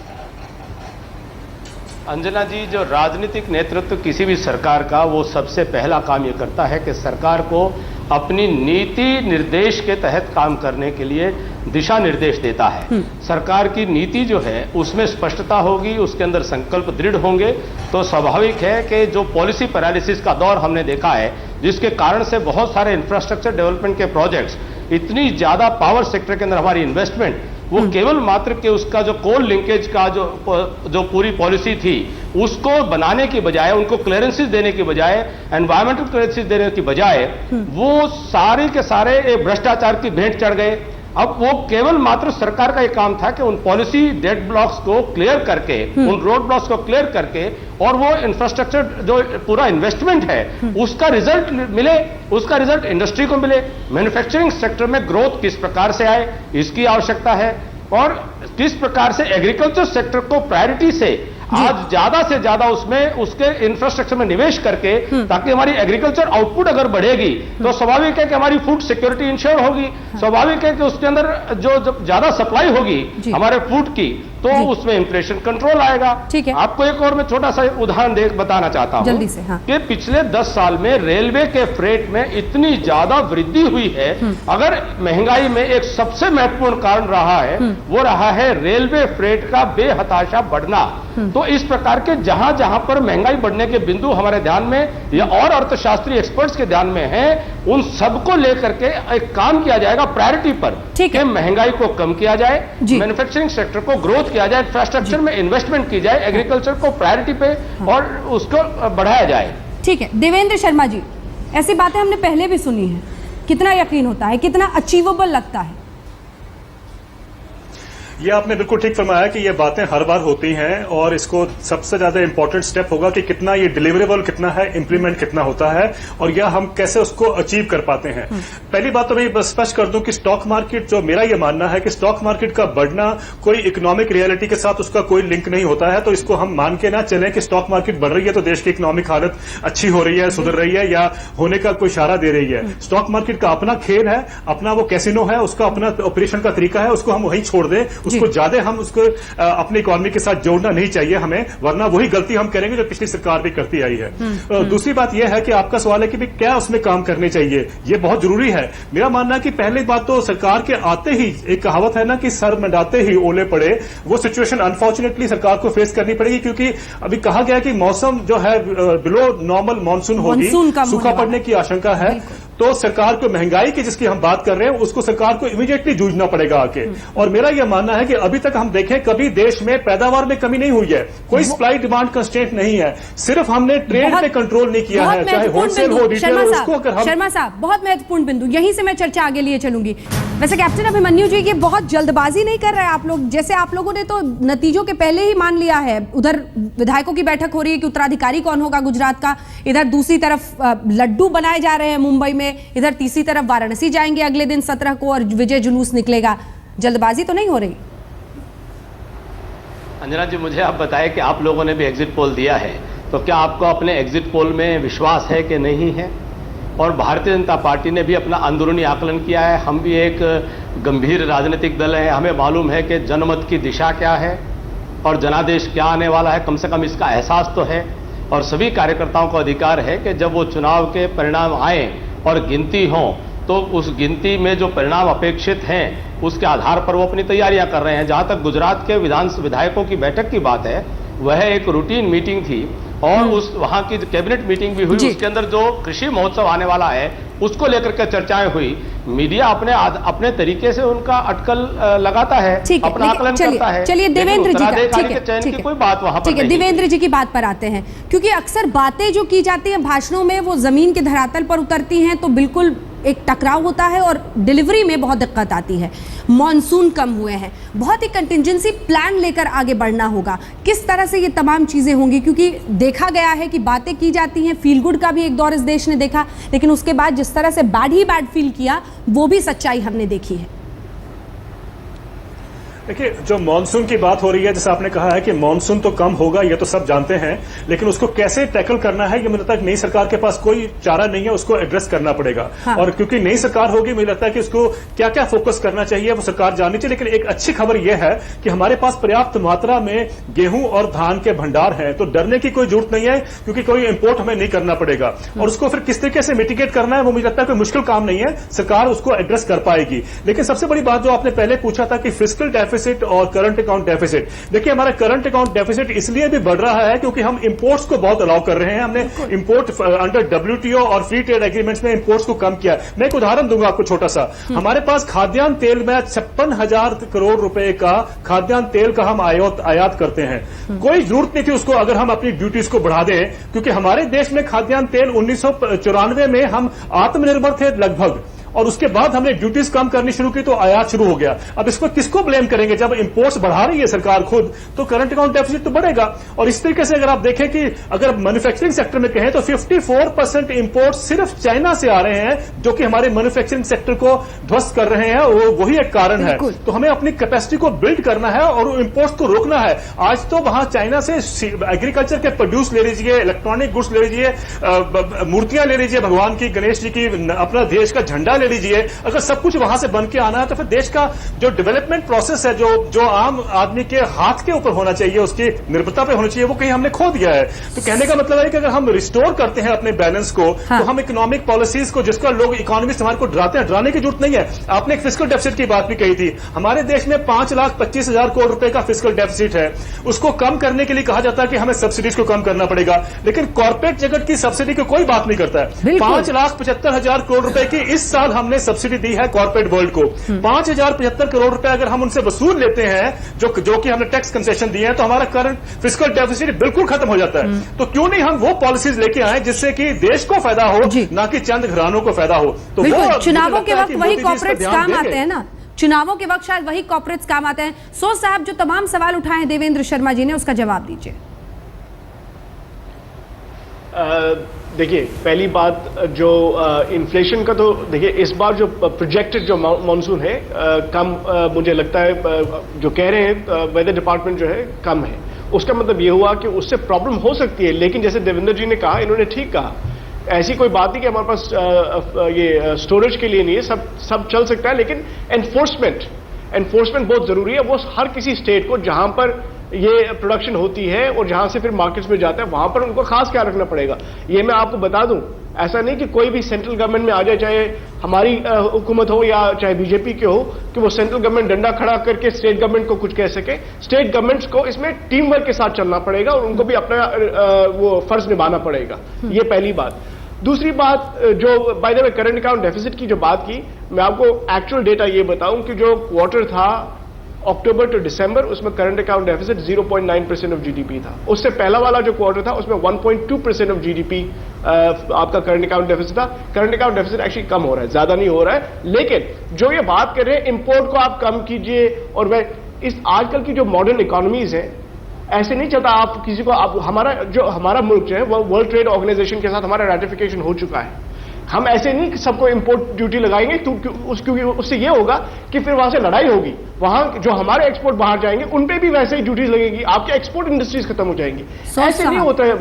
अंजना जी, जो राजनीतिक नेतृत्व किसी भी सरकार का, वो सबसे पहला काम ये करता है कि सरकार को अपनी नीति निर्देश के तहत काम करने के लिए दिशा निर्देश देता है। सरकार की नीति जो है उसमें स्पष्टता होगी, उसके अंदर संकल्प दृढ़ होंगे, तो स्वाभाविक है कि जो पॉलिसी पैरालिसिस का दौर हमने देखा है, जिसके कारण से बहुत सारे इंफ्रास्ट्रक्चर डेवलपमेंट के प्रोजेक्ट्स, इतनी ज्यादा पावर सेक्टर के अंदर हमारी इन्वेस्टमेंट, वो केवल मात्र के उसका जो कोल लिंकेज का जो पूरी पॉलिसी थी उसको बनाने की बजाय, उनको क्लियरेंसेस देने की बजाय, एनवायरमेंटल क्लियरेंसेस देने की बजाय, वो सारे के सारे भ्रष्टाचार की भेंट चढ़ गए। अब वो केवल मात्र सरकार का एक काम था कि उन पॉलिसी डेड ब्लॉक्स को क्लियर करके, उन रोड ब्लॉक्स को क्लियर करके, और वो इंफ्रास्ट्रक्चर जो पूरा इन्वेस्टमेंट है उसका रिजल्ट मिले, उसका रिजल्ट इंडस्ट्री को मिले। मैन्युफैक्चरिंग सेक्टर में ग्रोथ किस प्रकार से आए, इसकी आवश्यकता है, और किस प्रकार से एग्रीकल्चर सेक्टर को प्रायोरिटी से आज ज्यादा से ज्यादा उसमें उसके इंफ्रास्ट्रक्चर में निवेश करके, ताकि हमारी एग्रीकल्चर आउटपुट अगर बढ़ेगी तो स्वाभाविक है कि हमारी फूड सिक्योरिटी इंश्योर होगी, स्वाभाविक है कि उसके अंदर जो ज्यादा सप्लाई होगी हमारे फूड की, तो उसमें इन्फ्लेशन कंट्रोल आएगा। ठीक है। आपको एक और मैं छोटा सा उदाहरण बताना चाहता हूं जल्दी से। हाँ। कि पिछले 10 साल में रेलवे के फ्रेट में इतनी ज्यादा वृद्धि हुई है। अगर महंगाई में एक सबसे महत्वपूर्ण कारण रहा है, वो रहा है रेलवे फ्रेट का बेहताशा बढ़ना। तो इस प्रकार के जहां जहां पर महंगाई बढ़ने के बिंदु हमारे ध्यान में या और अर्थशास्त्री एक्सपर्ट्स के ध्यान में हैं, उन सबको लेकर के एक काम किया जाएगा प्रायोरिटी पर कि महंगाई को कम किया जाए, मैन्युफैक्चरिंग सेक्टर को ग्रोथ किया जाए, इंफ्रास्ट्रक्चर में इन्वेस्टमेंट की जाए, एग्रीकल्चर को प्रायोरिटी पे और उसको बढ़ाया जाए। ठीक है देवेंद्र शर्मा जी, ऐसी बातें हमने पहले भी सुनी है, कितना यकीन होता है, कितना अचीवेबल लगता है? ये आपने बिल्कुल ठीक फरमाया कि ये बातें हर बार होती हैं और इसको सबसे ज्यादा इंपॉर्टेंट स्टेप होगा कि कितना ये डिलीवरेबल कितना है, इंप्लीमेंट कितना होता है और या हम कैसे उसको अचीव कर पाते हैं। पहली बात तो मैं बस स्पष्ट कर दूं कि स्टॉक मार्केट, जो मेरा ये मानना है कि स्टॉक मार्केट का बढ़ना कोई इकोनॉमिक रियलिटी के साथ उसका कोई लिंक नहीं होता है, तो इसको हम मान के ना चलें कि स्टॉक मार्केट बढ़ रही है तो देश की इकोनॉमिक हालत अच्छी हो रही है, सुधर रही है या होने का कोई इशारा दे रही है। स्टॉक मार्केट का अपना खेल है, अपना वो कैसीनो है, उसका अपना ऑपरेशन का तरीका है, उसको हम वहीं छोड़ दें। उसको ज्यादा हम उसको अपनी इकोनॉमी के साथ जोड़ना नहीं चाहिए हमें, वरना वही गलती हम करेंगे जो पिछली सरकार भी करती आई है। दूसरी बात यह है कि आपका सवाल है कि भाई क्या उसमें काम करने चाहिए, ये बहुत जरूरी है। मेरा मानना है कि पहली बात तो सरकार के आते ही, एक कहावत है ना कि सर मंडाते ही ओले पड़े, वो सिचुएशन अनफॉर्चुनेटली सरकार को फेस करनी पड़ेगी, क्योंकि अभी कहा गया कि मौसम जो है बिलो नॉर्मल मानसून होगी, सूखा पड़ने की आशंका है। तो सरकार को महंगाई की जिसकी हम बात कर रहे हैं उसको सरकार को इमीडिएटली जूझना पड़ेगा आके। और मेरा यह मानना है कि अभी तक हम देखें कभी देश में पैदावार में कमी नहीं हुई है, कोई सप्लाई डिमांड कंस्ट्रेंट नहीं है, सिर्फ हमने ट्रेड पे कंट्रोल नहीं किया है, चाहे होलसेल हो रिटेल हो, उसको अगर हम। शर्मा साहब, बहुत महत्वपूर्ण बिंदु, यहीं से मैं चर्चा आगे लिए चलूंगी। वैसे कैप्टन अभिमन्यु जी, ये बहुत जल्दबाजी नहीं कर रहे हैं आप लोग? जैसे आप लोगों ने तो नतीजों के पहले ही मान लिया है, उधर विधायकों की बैठक हो रही है कि उत्तराधिकारी कौन होगा गुजरात का, इधर दूसरी तरफ लड्डू बनाए जा रहे हैं मुंबई में, इधर तीसरी तरफ वाराणसी जाएंगे अगले दिन 17 को और विजय जुलूस निकलेगा। जल्दबाजी तो नहीं हो रही? अंजना जी, मुझे आप बताएं कि आप लोगों ने भी एग्जिट पोल दिया है, तो क्या आपको अपने एग्जिट पोल में विश्वास है कि नहीं है? और भारतीय जनता पार्टी ने भी अपना अंदरूनी आकलन किया है। हम भी एक गंभीर राजनीतिक दल है, हमें मालूम है कि जनमत की दिशा क्या है और जनादेश क्या आने वाला है, कम से कम इसका एहसास तो है। और सभी कार्यकर्ताओं को अधिकार है कि जब वो चुनाव के परिणाम आए और गिनती हो, तो उस गिनती में जो परिणाम अपेक्षित हैं उसके आधार पर वो अपनी तैयारियां कर रहे हैं। जहां तक गुजरात के विधायकों की बैठक की बात है, वह एक रूटीन मीटिंग थी और उस वहां की कैबिनेट मीटिंग भी हुई, उसके अंदर जो कृषि महोत्सव आने वाला है उसको लेकर के चर्चाएं हुई। मीडिया अपने तरीके से उनका अटकल लगाता है, अपना आकलन करता है। चलिए देवेंद्र जी की कोई बात वहां पर ठीक है, देवेंद्र जी की बात पर आते हैं, क्योंकि अक्सर बातें जो की जाती हैं भाषणों में वो जमीन के धरातल पर उतरती हैं तो बिल्कुल एक टकराव होता है और डिलीवरी में बहुत दिक्कत आती है। मॉनसून कम हुए हैं, बहुत ही कंटिजेंसी प्लान लेकर आगे बढ़ना होगा। किस तरह से ये तमाम चीजें होंगी, क्योंकि देखा गया है कि बातें की जाती हैं, फील गुड का भी एक दौर इस देश ने देखा, लेकिन उसके बाद जिस तरह से बैड ही बैड फील किया वो भी सच्चाई हमने देखी है। देखिए, जो मानसून की बात हो रही है, जैसे आपने कहा है कि मानसून तो कम होगा, ये तो सब जानते हैं, लेकिन उसको कैसे टैकल करना है ये मुझे लगता है नई सरकार के पास कोई चारा नहीं है, उसको एड्रेस करना पड़ेगा। हाँ। और क्योंकि नई सरकार होगी, मुझे लगता है कि उसको क्या क्या फोकस करना चाहिए वो सरकार जाननी चाहिए। लेकिन एक अच्छी खबर यह है कि हमारे पास पर्याप्त मात्रा में गेहूं और धान के भंडार हैं, तो डरने की कोई जरूरत नहीं है, क्योंकि कोई इंपोर्ट हमें नहीं करना पड़ेगा। और उसको फिर किस तरीके से मिटिगेट करना है वो मुझे लगता है कोई मुश्किल काम नहीं है, सरकार उसको एड्रेस कर पाएगी। लेकिन सबसे बड़ी बात जो आपने पहले पूछा था कि फिस्कल डेफिसिट और करंट अकाउंट डेफिसिट, देखिए हमारा करंट अकाउंट डेफिसिट इसलिए भी बढ़ रहा है क्योंकि हम इंपोर्ट्स को बहुत अलाउ कर रहे हैं। हमने इंपोर्ट अंडर WTO और फ्री ट्रेड एग्रीमेंट्स में इंपोर्ट्स को कम किया। मैं एक उदाहरण दूंगा आपको छोटा सा। हमारे पास खाद्यान्न तेल में 56,000 करोड़ रुपए का खाद्यान्न तेल का हम आयात करते हैं। कोई जरूरत नहीं थी उसको, अगर हम अपनी ड्यूटीज को बढ़ा दें, क्योंकि हमारे देश में खाद्यान्न तेल 1994 में हम आत्मनिर्भर थे लगभग, और उसके बाद हमने ड्यूटीज कम करनी शुरू की तो आयात शुरू हो गया। अब इसको किसको ब्लेम करेंगे? जब इंपोर्ट्स बढ़ा रही है सरकार खुद, तो करंट अकाउंट डेफिसिट तो बढ़ेगा। और इस तरीके से अगर आप देखें कि अगर मैन्युफैक्चरिंग सेक्टर में कहें तो 54% इंपोर्ट सिर्फ चाइना से आ रहे हैं, जो कि हमारे मैन्युफैक्चरिंग सेक्टर को ध्वस्त कर रहे हैं। वही एक कारण है। तो हमें अपनी कैपेसिटी को बिल्ड करना है और इंपोर्ट्स को रोकना है। आज तो वहां चाइना से एग्रीकल्चर के प्रोड्यूस ले लीजिए, इलेक्ट्रॉनिक गुड्स ले लीजिए, मूर्तियां ले लीजिए भगवान की, गणेश जी की, अपना देश का झंडा ले लीजिए। अगर सब कुछ वहां से बन के आना है तो फिर देश का जो डेवलपमेंट प्रोसेस है, जो आम आदमी के हाथ के ऊपर होना चाहिए, उसकी निर्भरता पे होना चाहिए, वो कहीं हमने खो दिया है। तो कहने का मतलब है कि अगर हम रिस्टोर करते हैं अपने बैलेंस को, हाँ। तो हम इकोनॉमिक पॉलिसीज को, जिसका लोग इकोनॉमिस्ट हमारे को डराते हैं, डराने की जरूरत नहीं है। आपने एक फिस्कल डेफिसिट की बात भी कही थी। हमारे देश में 5,25,000 करोड़ रुपए का फिस्कल डेफिसिट है। उसको कम करने के लिए कहा जाता है कि हमें सब्सिडीज को कम करना पड़ेगा, लेकिन कॉर्पोरेट जगत की सब्सिडी की कोई बात नहीं करता है। 5,75,000 करोड़ रुपए की इस साल हमने सब्सिडी दी है कॉर्पोरेट वर्ल्ड को। 5,075 करोड़ रुपए अगर हम उनसे वसूल लेते हैं, जो कि हमने टैक्स कंसेशन दिए हैं, तो हमारा करंट फिस्कल डेफिसिट बिल्कुल खत्म हो जाता है। तो क्यों नहीं हम वो पॉलिसीज लेके आए जिससे कि देश को फायदा हो, ना कि चंद घरानों को फायदा हो। तो वो चुनावों के वक्त वही कॉर्पोरेट्स काम आते हैं ना, चुनावों के वक्त शायद वही कॉर्पोरेट्स काम आते हैं। सो साहब, जो तमाम सवाल उठाए हैं देवेंद्र शर्मा जी ने, उसका जवाब दीजिए। देखिए, पहली बात जो इन्फ्लेशन का, तो देखिए इस बार जो प्रोजेक्टेड जो मॉनसून है कम, मुझे लगता है जो कह रहे हैं वेदर डिपार्टमेंट जो है कम है, उसका मतलब ये हुआ कि उससे प्रॉब्लम हो सकती है। लेकिन जैसे देवेंद्र जी ने कहा, इन्होंने ठीक कहा, ऐसी कोई बात नहीं कि हमारे पास ये स्टोरेज के लिए नहीं है, सब चल सकता है। लेकिन एनफोर्समेंट बहुत जरूरी है। वो हर किसी स्टेट को जहां पर ये प्रोडक्शन होती है और जहां से फिर मार्केट्स में जाता है, वहां पर उनको खास ख्याल रखना पड़ेगा। ये मैं आपको बता दूं, ऐसा नहीं कि कोई भी सेंट्रल गवर्नमेंट में आ जाए, चाहे हमारी हुकूमत हो या चाहे बीजेपी के हो, कि वो सेंट्रल गवर्नमेंट डंडा खड़ा करके स्टेट गवर्नमेंट को कुछ कह सके। स्टेट गवर्नमेंट्स को इसमें टीम वर्क के साथ चलना पड़ेगा और उनको भी अपना वो फर्ज निभाना पड़ेगा। ये पहली बात। दूसरी बात, जो by the way current account deficit की जो बात की, मैं आपको एक्चुअल डेटा ये बताऊं कि जो क्वार्टर था अक्टूबर टू दिसंबर, उसमें current account deficit 0.9% of GDP था। उससे पहला वाला जो क्वार्टर था उसमें 1.2% ऑफ जीडीपी आपका करंट अकाउंट डेफिसिट था। करंट अकाउंट डेफिसिट एक्चुअली कम हो रहा है, ज्यादा नहीं हो रहा है। लेकिन जो ये बात कर रहे हैं इंपोर्ट को आप कम कीजिए, और वह इस आजकल की जो मॉडर्न इकोनॉमीज है, ऐसे नहीं चलता। आप किसी को, आप हमारा मुल्क जो है वो वर्ल्ड ट्रेड ऑर्गेनाइजेशन के साथ हमारा रैटिफिकेशन हो चुका है। हम ऐसे नहीं कि सबको इंपोर्ट ड्यूटी लगाएंगे, क्योंकि उससे ये होगा कि फिर वहां से लड़ाई होगी। वहां जो हमारे एक्सपोर्ट बाहर जाएंगे उन पे भी वैसे ही ड्यूटीज लगेगी, आपके एक्सपोर्ट इंडस्ट्रीज खत्म हो जाएंगी। ऐसे नहीं होता है।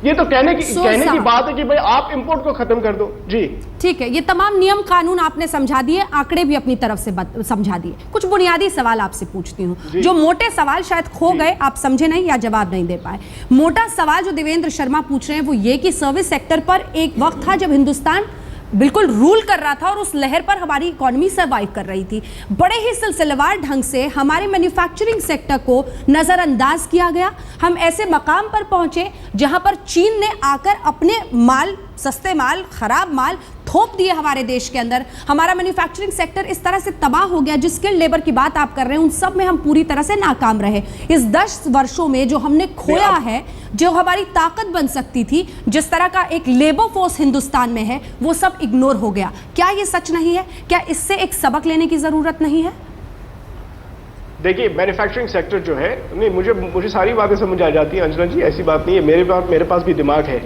ये तो कहने की बात है कि भाई आप इंपोर्ट को खत्म कर दो। जी ठीक है, ये तमाम नियम कानून आपने समझा दिए, आंकड़े भी अपनी तरफ से समझा दिए। कुछ बुनियादी सवाल आपसे पूछती हूँ, जो मोटे सवाल शायद खो गए, आप समझे नहीं या जवाब नहीं दे पाए। मोटा सवाल जो देवेंद्र शर्मा पूछ रहे हैं वो ये कि सर्विस सेक्टर पर एक वक्त था जब हिंदुस्तान बिल्कुल रूल कर रहा था और उस लहर पर हमारी इकोनॉमी सर्वाइव कर रही थी। बड़े ही सिलसिलेवार ढंग से हमारे मैन्युफैक्चरिंग सेक्टर को नजरअंदाज किया गया। हम ऐसे मकाम पर पहुंचे जहां पर चीन ने आकर अपने माल, सस्ते माल, खराब माल थोप दिए हमारे देश के अंदर। हमारा मैन्युफैक्चरिंग सेक्टर इस तरह से तबाह हो गया। जिस स्किल्ड लेबर की बात आप कर रहे हैं उन सब में हम पूरी तरह से नाकाम रहे। इस 10 वर्षों में जो हमने खोया है, जो हमारी ताकत बन सकती थी, जिस तरह का एक लेबर फोर्स हिंदुस्तान में है, वो सब इग्नोर हो गया। क्या ये सच नहीं है? क्या इससे एक सबक लेने की जरूरत नहीं है? देखिए, मैन्युफैक्चरिंग सेक्टर जो है, नहीं, मुझे सारी बातें समझ आ जाती है अंजना जी, ऐसी बात नहीं है। मेरे पास भी दिमाग है।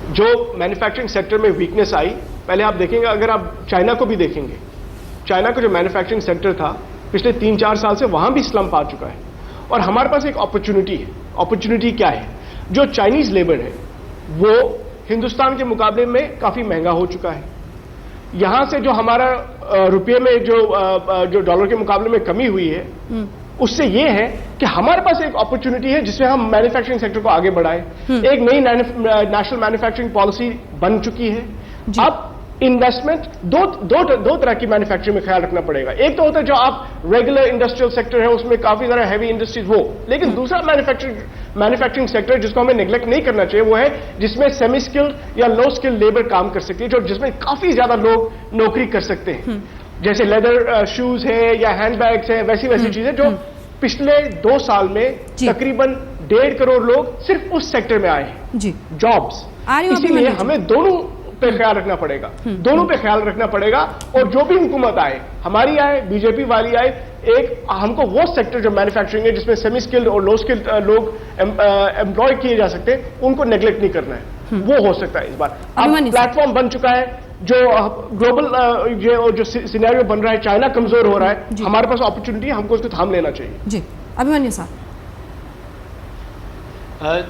जो मैन्युफैक्चरिंग सेक्टर में वीकनेस आई, पहले आप देखेंगे, अगर आप चाइना को भी देखेंगे, चाइना का जो मैन्युफैक्चरिंग सेक्टर था पिछले 3-4 साल से वहां भी स्लम्प आ चुका है। और हमारे पास एक अपॉर्चुनिटी है। अपॉर्चुनिटी क्या है? जो चाइनीज लेबर है वो हिंदुस्तान के मुकाबले में काफी महंगा हो चुका है। यहां से जो हमारा रुपये में जो डॉलर के मुकाबले में कमी हुई है, उससे ये है कि हमारे पास एक अपॉर्चुनिटी है जिसमें हम मैन्युफैक्चरिंग सेक्टर को आगे बढ़ाएं। एक नई नेशनल मैन्युफैक्चरिंग पॉलिसी बन चुकी है। अब इन्वेस्टमेंट दो तरह की मैन्युफैक्चरिंग में ख्याल रखना पड़ेगा। एक तो होता है जो आप रेगुलर इंडस्ट्रियल सेक्टर है, उसमें काफी सारा हैवी इंडस्ट्रीज हो। लेकिन दूसरा मैन्युफैक्चरिंग सेक्टर जिसको हमें नेग्लेक्ट नहीं करना चाहिए, वो है जिसमें सेमी स्किल्ड या लो स्किल्ड लेबर काम कर सकती है, जिसमें काफी ज्यादा लोग नौकरी कर सकते हैं। जैसे लेदर शूज है या हैंडबैग्स है, वैसी चीजें जो पिछले 2 साल में तकरीबन 1.5 करोड़ लोग सिर्फ उस सेक्टर में आए हैं, जॉब्स। इसीलिए हमें दोनों पे ख्याल रखना पड़ेगा, दोनों पे ख्याल रखना पड़ेगा। और जो भी हुकूमत आए, हमारी आए, बीजेपी वाली आए, एक हमको वो सेक्टर जो मैन्युफैक्चरिंग है जिसमें सेमी स्किल्ड और लो स्किल्ड लोग एम्प्लॉय किए जा सकते हैं, उनको नेग्लेक्ट नहीं करना है। वो हो सकता है इस बार। अब प्लेटफॉर्म बन चुका है, जो ग्लोबल जो सिनेरियो बन रहा है, चाइना कमजोर हो रहा है, हमारे पास अपॉर्चुनिटी है, हमको उसको थाम लेना चाहिए। जी अभिमन्यु साहब।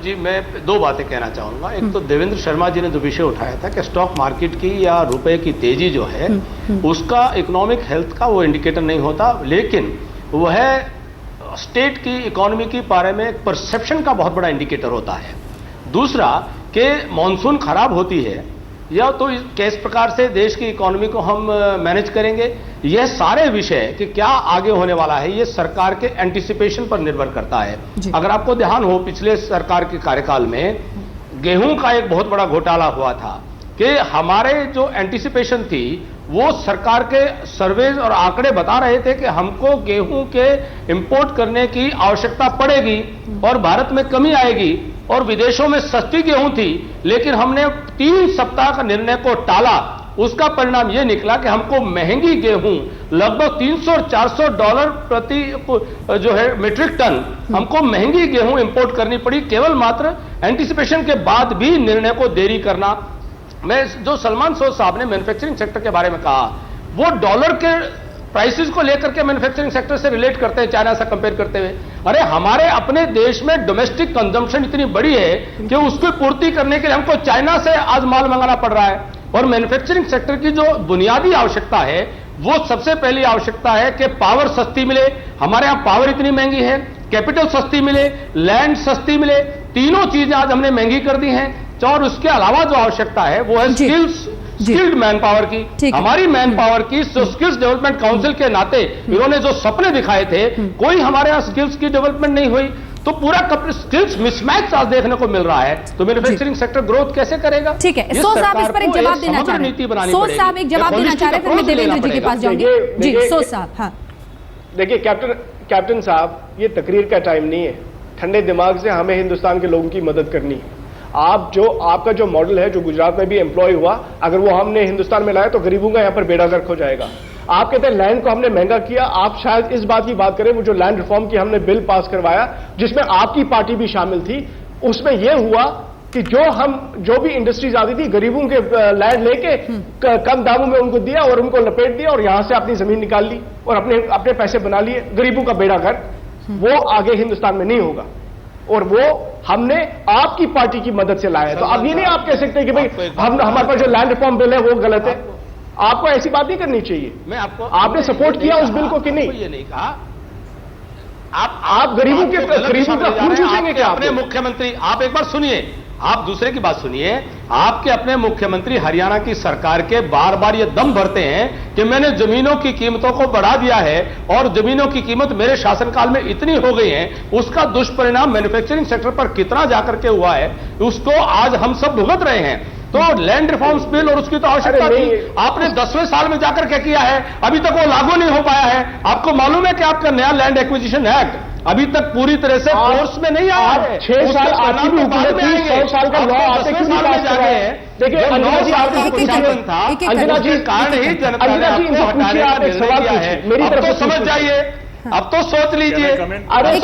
जी, मैं 2 बातें कहना चाहूँगा। एक तो देवेंद्र शर्मा जी ने जो विषय उठाया था कि स्टॉक मार्केट की या रुपए की तेजी जो है उसका इकोनॉमिक हेल्थ का वो इंडिकेटर नहीं होता, लेकिन वह स्टेट की इकोनॉमी के बारे में परसेप्शन का बहुत बड़ा इंडिकेटर होता है। दूसरा कि मॉनसून खराब होती है या तो किस प्रकार से देश की इकोनॉमी को हम मैनेज करेंगे, यह सारे विषय कि क्या आगे होने वाला है, ये सरकार के एंटिसिपेशन पर निर्भर करता है। अगर आपको ध्यान हो, पिछले सरकार के कार्यकाल में गेहूं का एक बहुत बड़ा घोटाला हुआ था कि हमारे जो एंटिसिपेशन थी वो सरकार के सर्वेज और आंकड़े बता रहे थे कि हमको गेहूं के इंपोर्ट करने की आवश्यकता पड़ेगी और भारत में कमी आएगी और विदेशों में सस्ती गेहूं थी, लेकिन हमने 3 सप्ताह का निर्णय को टाला उसका परिणाम यह निकला कि हमको महंगी गेहूं लगभग 300 और 400 डॉलर प्रति जो है मीट्रिक टन हमको महंगी गेहूं इंपोर्ट करनी पड़ी, केवल मात्र एंटीसिपेशन के बाद भी निर्णय को देरी करना। मैं जो सलमान सोज साहब ने मैन्युफैक्चरिंग सेक्टर के बारे में कहा, वो डॉलर के प्राइसेस को लेकर के मैन्युफैक्चरिंग सेक्टर से रिलेट करते हैं चाइना से कंपेयर करते हुए। अरे हमारे अपने देश में डोमेस्टिक कंजम्पशन इतनी बड़ी है कि उसकी पूर्ति करने के लिए हमको चाइना से आज माल मंगाना पड़ रहा है। और मैन्युफैक्चरिंग सेक्टर की जो बुनियादी आवश्यकता है, वो सबसे पहली आवश्यकता है कि पावर सस्ती मिले। हमारे यहां पावर इतनी महंगी है, कैपिटल सस्ती मिले, लैंड सस्ती मिले, तीनों चीजें आज हमने महंगी कर दी हैं। और उसके अलावा जो आवश्यकता है वो है स्किल्ड मैन पावर की। हमारी मैन पावर की स्किल्स डेवलपमेंट काउंसिल के नाते इन्होंने जो सपने दिखाए थे, कोई हमारे यहां स्किल्स की डेवलपमेंट नहीं हुई, तो पूरा स्किल्स मिसमैच आज देखने को मिल रहा है। तो मैन्युफैक्चरिंग सेक्टर ग्रोथ कैसे करेगा? ठीक है, सोज साहब इस पर एक जवाब देना चाह रहे हैं। सोज साहब एक जवाब देना चाह रहे हैं, फिर मैं देवेंद्र जी के पास जाऊंगी। जी सोज साहब। हाँ देखिए कैप्टन साहब, ये तकरीर का टाइम नहीं है। ठंडे दिमाग से हमें हिंदुस्तान के लोगों की मदद करनी है। आपका जो मॉडल है, जो गुजरात में भी एम्प्लॉय हुआ, अगर वो हमने हिंदुस्तान में लाया तो गरीबों का यहां पर बेड़ा गर्क हो जाएगा। आप कहते हैं लैंड को हमने महंगा किया, आप शायद इस बात की बात करें, वो जो लैंड रिफॉर्म की हमने बिल पास करवाया जिसमें आपकी पार्टी भी शामिल थी, उसमें यह हुआ कि जो भी इंडस्ट्रीज आती थी, गरीबों के लैंड लेके कम दामों में उनको दिया और उनको लपेट दिया और यहां से अपनी जमीन निकाल ली और अपने पैसे बना लिए। गरीबों का बेड़ा गर्क वो आगे हिंदुस्तान में नहीं होगा, और वो हमने आपकी पार्टी की मदद से लाया है। तो अब ये नहीं आप कह सकते कि भाई हमारे पास जो लैंड रिफॉर्म बिल है वो गलत है। आपको ऐसी बात नहीं करनी चाहिए। मैं आपने सपोर्ट किया उस बिल को कि नहीं? ये नहीं कहा। आप गरीबों का खून चूसेंगे क्या? अपने मुख्यमंत्री, आप एक बार सुनिए, आप दूसरे की बात सुनिए। आपके अपने मुख्यमंत्री हरियाणा की सरकार के बार बार ये दम भरते हैं कि मैंने जमीनों की कीमतों को बढ़ा दिया है और जमीनों की कीमत मेरे शासनकाल में इतनी हो गई है, उसका दुष्परिणाम मैन्युफैक्चरिंग सेक्टर पर कितना जाकर के हुआ है, उसको आज हम सब भुगत रहे हैं। तो लैंड रिफॉर्म्स बिल और उसकी तो आवश्यकता थी, आपने 10वें साल में जाकर क्या किया है, अभी तक वो लागू नहीं हो पाया है। आपको मालूम है कि आपका नया लैंड एक्विजिशन एक्ट अभी तक पूरी तरह से फोर्स में नहीं आया है। 6 साल आपकी भी हुकूमत थी, 100 साल का लॉ आते क्यों नहीं पास कर रहे हैं? देखिए अंजना जी, आपने था, अंजना जी कारण ही जनता ने आपको हटाने का निर्णय किया है। मेरी तरफ से समझ जाइए, अब तो सोच लीजिए। अरे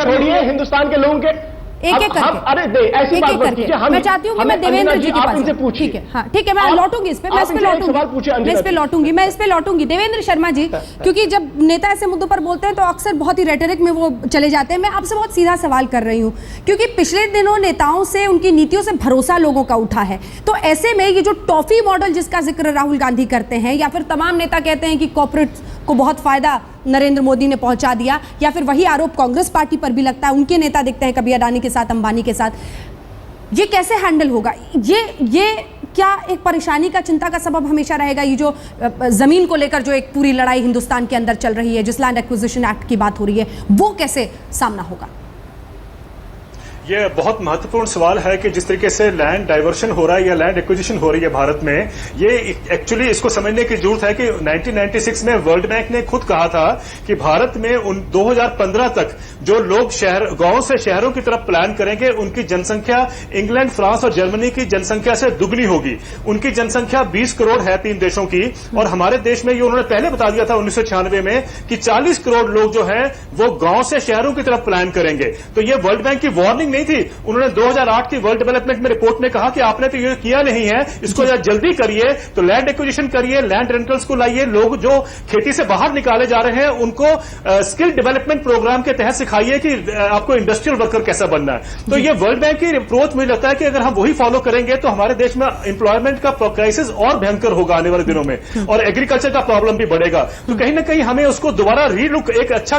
छोड़िए हिंदुस्तान के लोगों के एक एक करके, अरे दे ऐसी बात मत कीजिए। मैं चाहती हूँ कि मैं देवेंद्र जी के पास जाऊं। ठीक है, हाँ ठीक है, मैं लौटूंगी इस पे, मैं इस पे लौटूंगी, देवेंद्र शर्मा जी, क्योंकि जब नेता ऐसे मुद्दों पर बोलते हैं तो अक्सर बहुत ही रेटरिक में वो चले जाते हैं। मैं आपसे बहुत सीधा सवाल कर रही हूँ, क्योंकि पिछले दिनों नेताओं से, उनकी नीतियों से भरोसा लोगों का उठा है। तो ऐसे में ये जो टॉफी मॉडल जिसका जिक्र राहुल गांधी करते हैं, या फिर तमाम नेता कहते हैं कि कॉर्पोरेट को बहुत फायदा नरेंद्र मोदी ने पहुंचा दिया, या फिर वही आरोप कांग्रेस पार्टी पर भी लगता है, उनके नेता दिखते हैं कभी अडानी के साथ, अंबानी के साथ, ये कैसे हैंडल होगा? ये क्या एक परेशानी का, चिंता का सबब हमेशा रहेगा? ये जो जमीन को लेकर जो एक पूरी लड़ाई हिंदुस्तान के अंदर चल रही है, जिस लैंड एक्विजिशन एक्ट की बात हो रही है, वो कैसे सामना होगा? ये बहुत महत्वपूर्ण सवाल है कि जिस तरीके से लैंड डाइवर्शन हो रहा है या लैंड एक्विजिशन हो रही है भारत में, ये एक्चुअली इसको समझने की जरूरत है कि 1996 में वर्ल्ड बैंक ने खुद कहा था कि भारत में 2015 तक जो लोग गांव से शहरों की तरफ प्लान करेंगे, उनकी जनसंख्या इंग्लैंड, फ्रांस और जर्मनी की जनसंख्या से दुगनी होगी। उनकी जनसंख्या 20 करोड़ है 3 देशों की, और हमारे देश में ये उन्होंने पहले बता दिया था 1996 में कि 40 करोड़ लोग जो है वो गांव से शहरों की तरफ प्लान करेंगे। तो ये वर्ल्ड बैंक की वार्निंग नहीं थी। उन्होंने 2008 की वर्ल्ड डेवलपमेंट में रिपोर्ट में कहा कि आपने तो ये किया नहीं है, इसको जल्दी करिए। तो लैंड एक्विजिशन करिए, लैंड रेंटल्स को लाइए, लोग जो खेती से बाहर निकाले जा रहे हैं उनको स्किल डेवलपमेंट प्रोग्राम के तहत सिखाइए कि आपको इंडस्ट्रियल वर्कर कैसा बनना है। तो ये वर्ल्ड बैंक की अप्रोच मुझे लगता है कि अगर हम वही फॉलो करेंगे तो हमारे देश में एम्प्लॉयमेंट का क्राइसिस और भयंकर होगा आने वाले दिनों में, और एग्रीकल्चर का प्रॉब्लम भी बढ़ेगा। तो कहीं ना कहीं हमें उसको दोबारा रीलुक एक अच्छा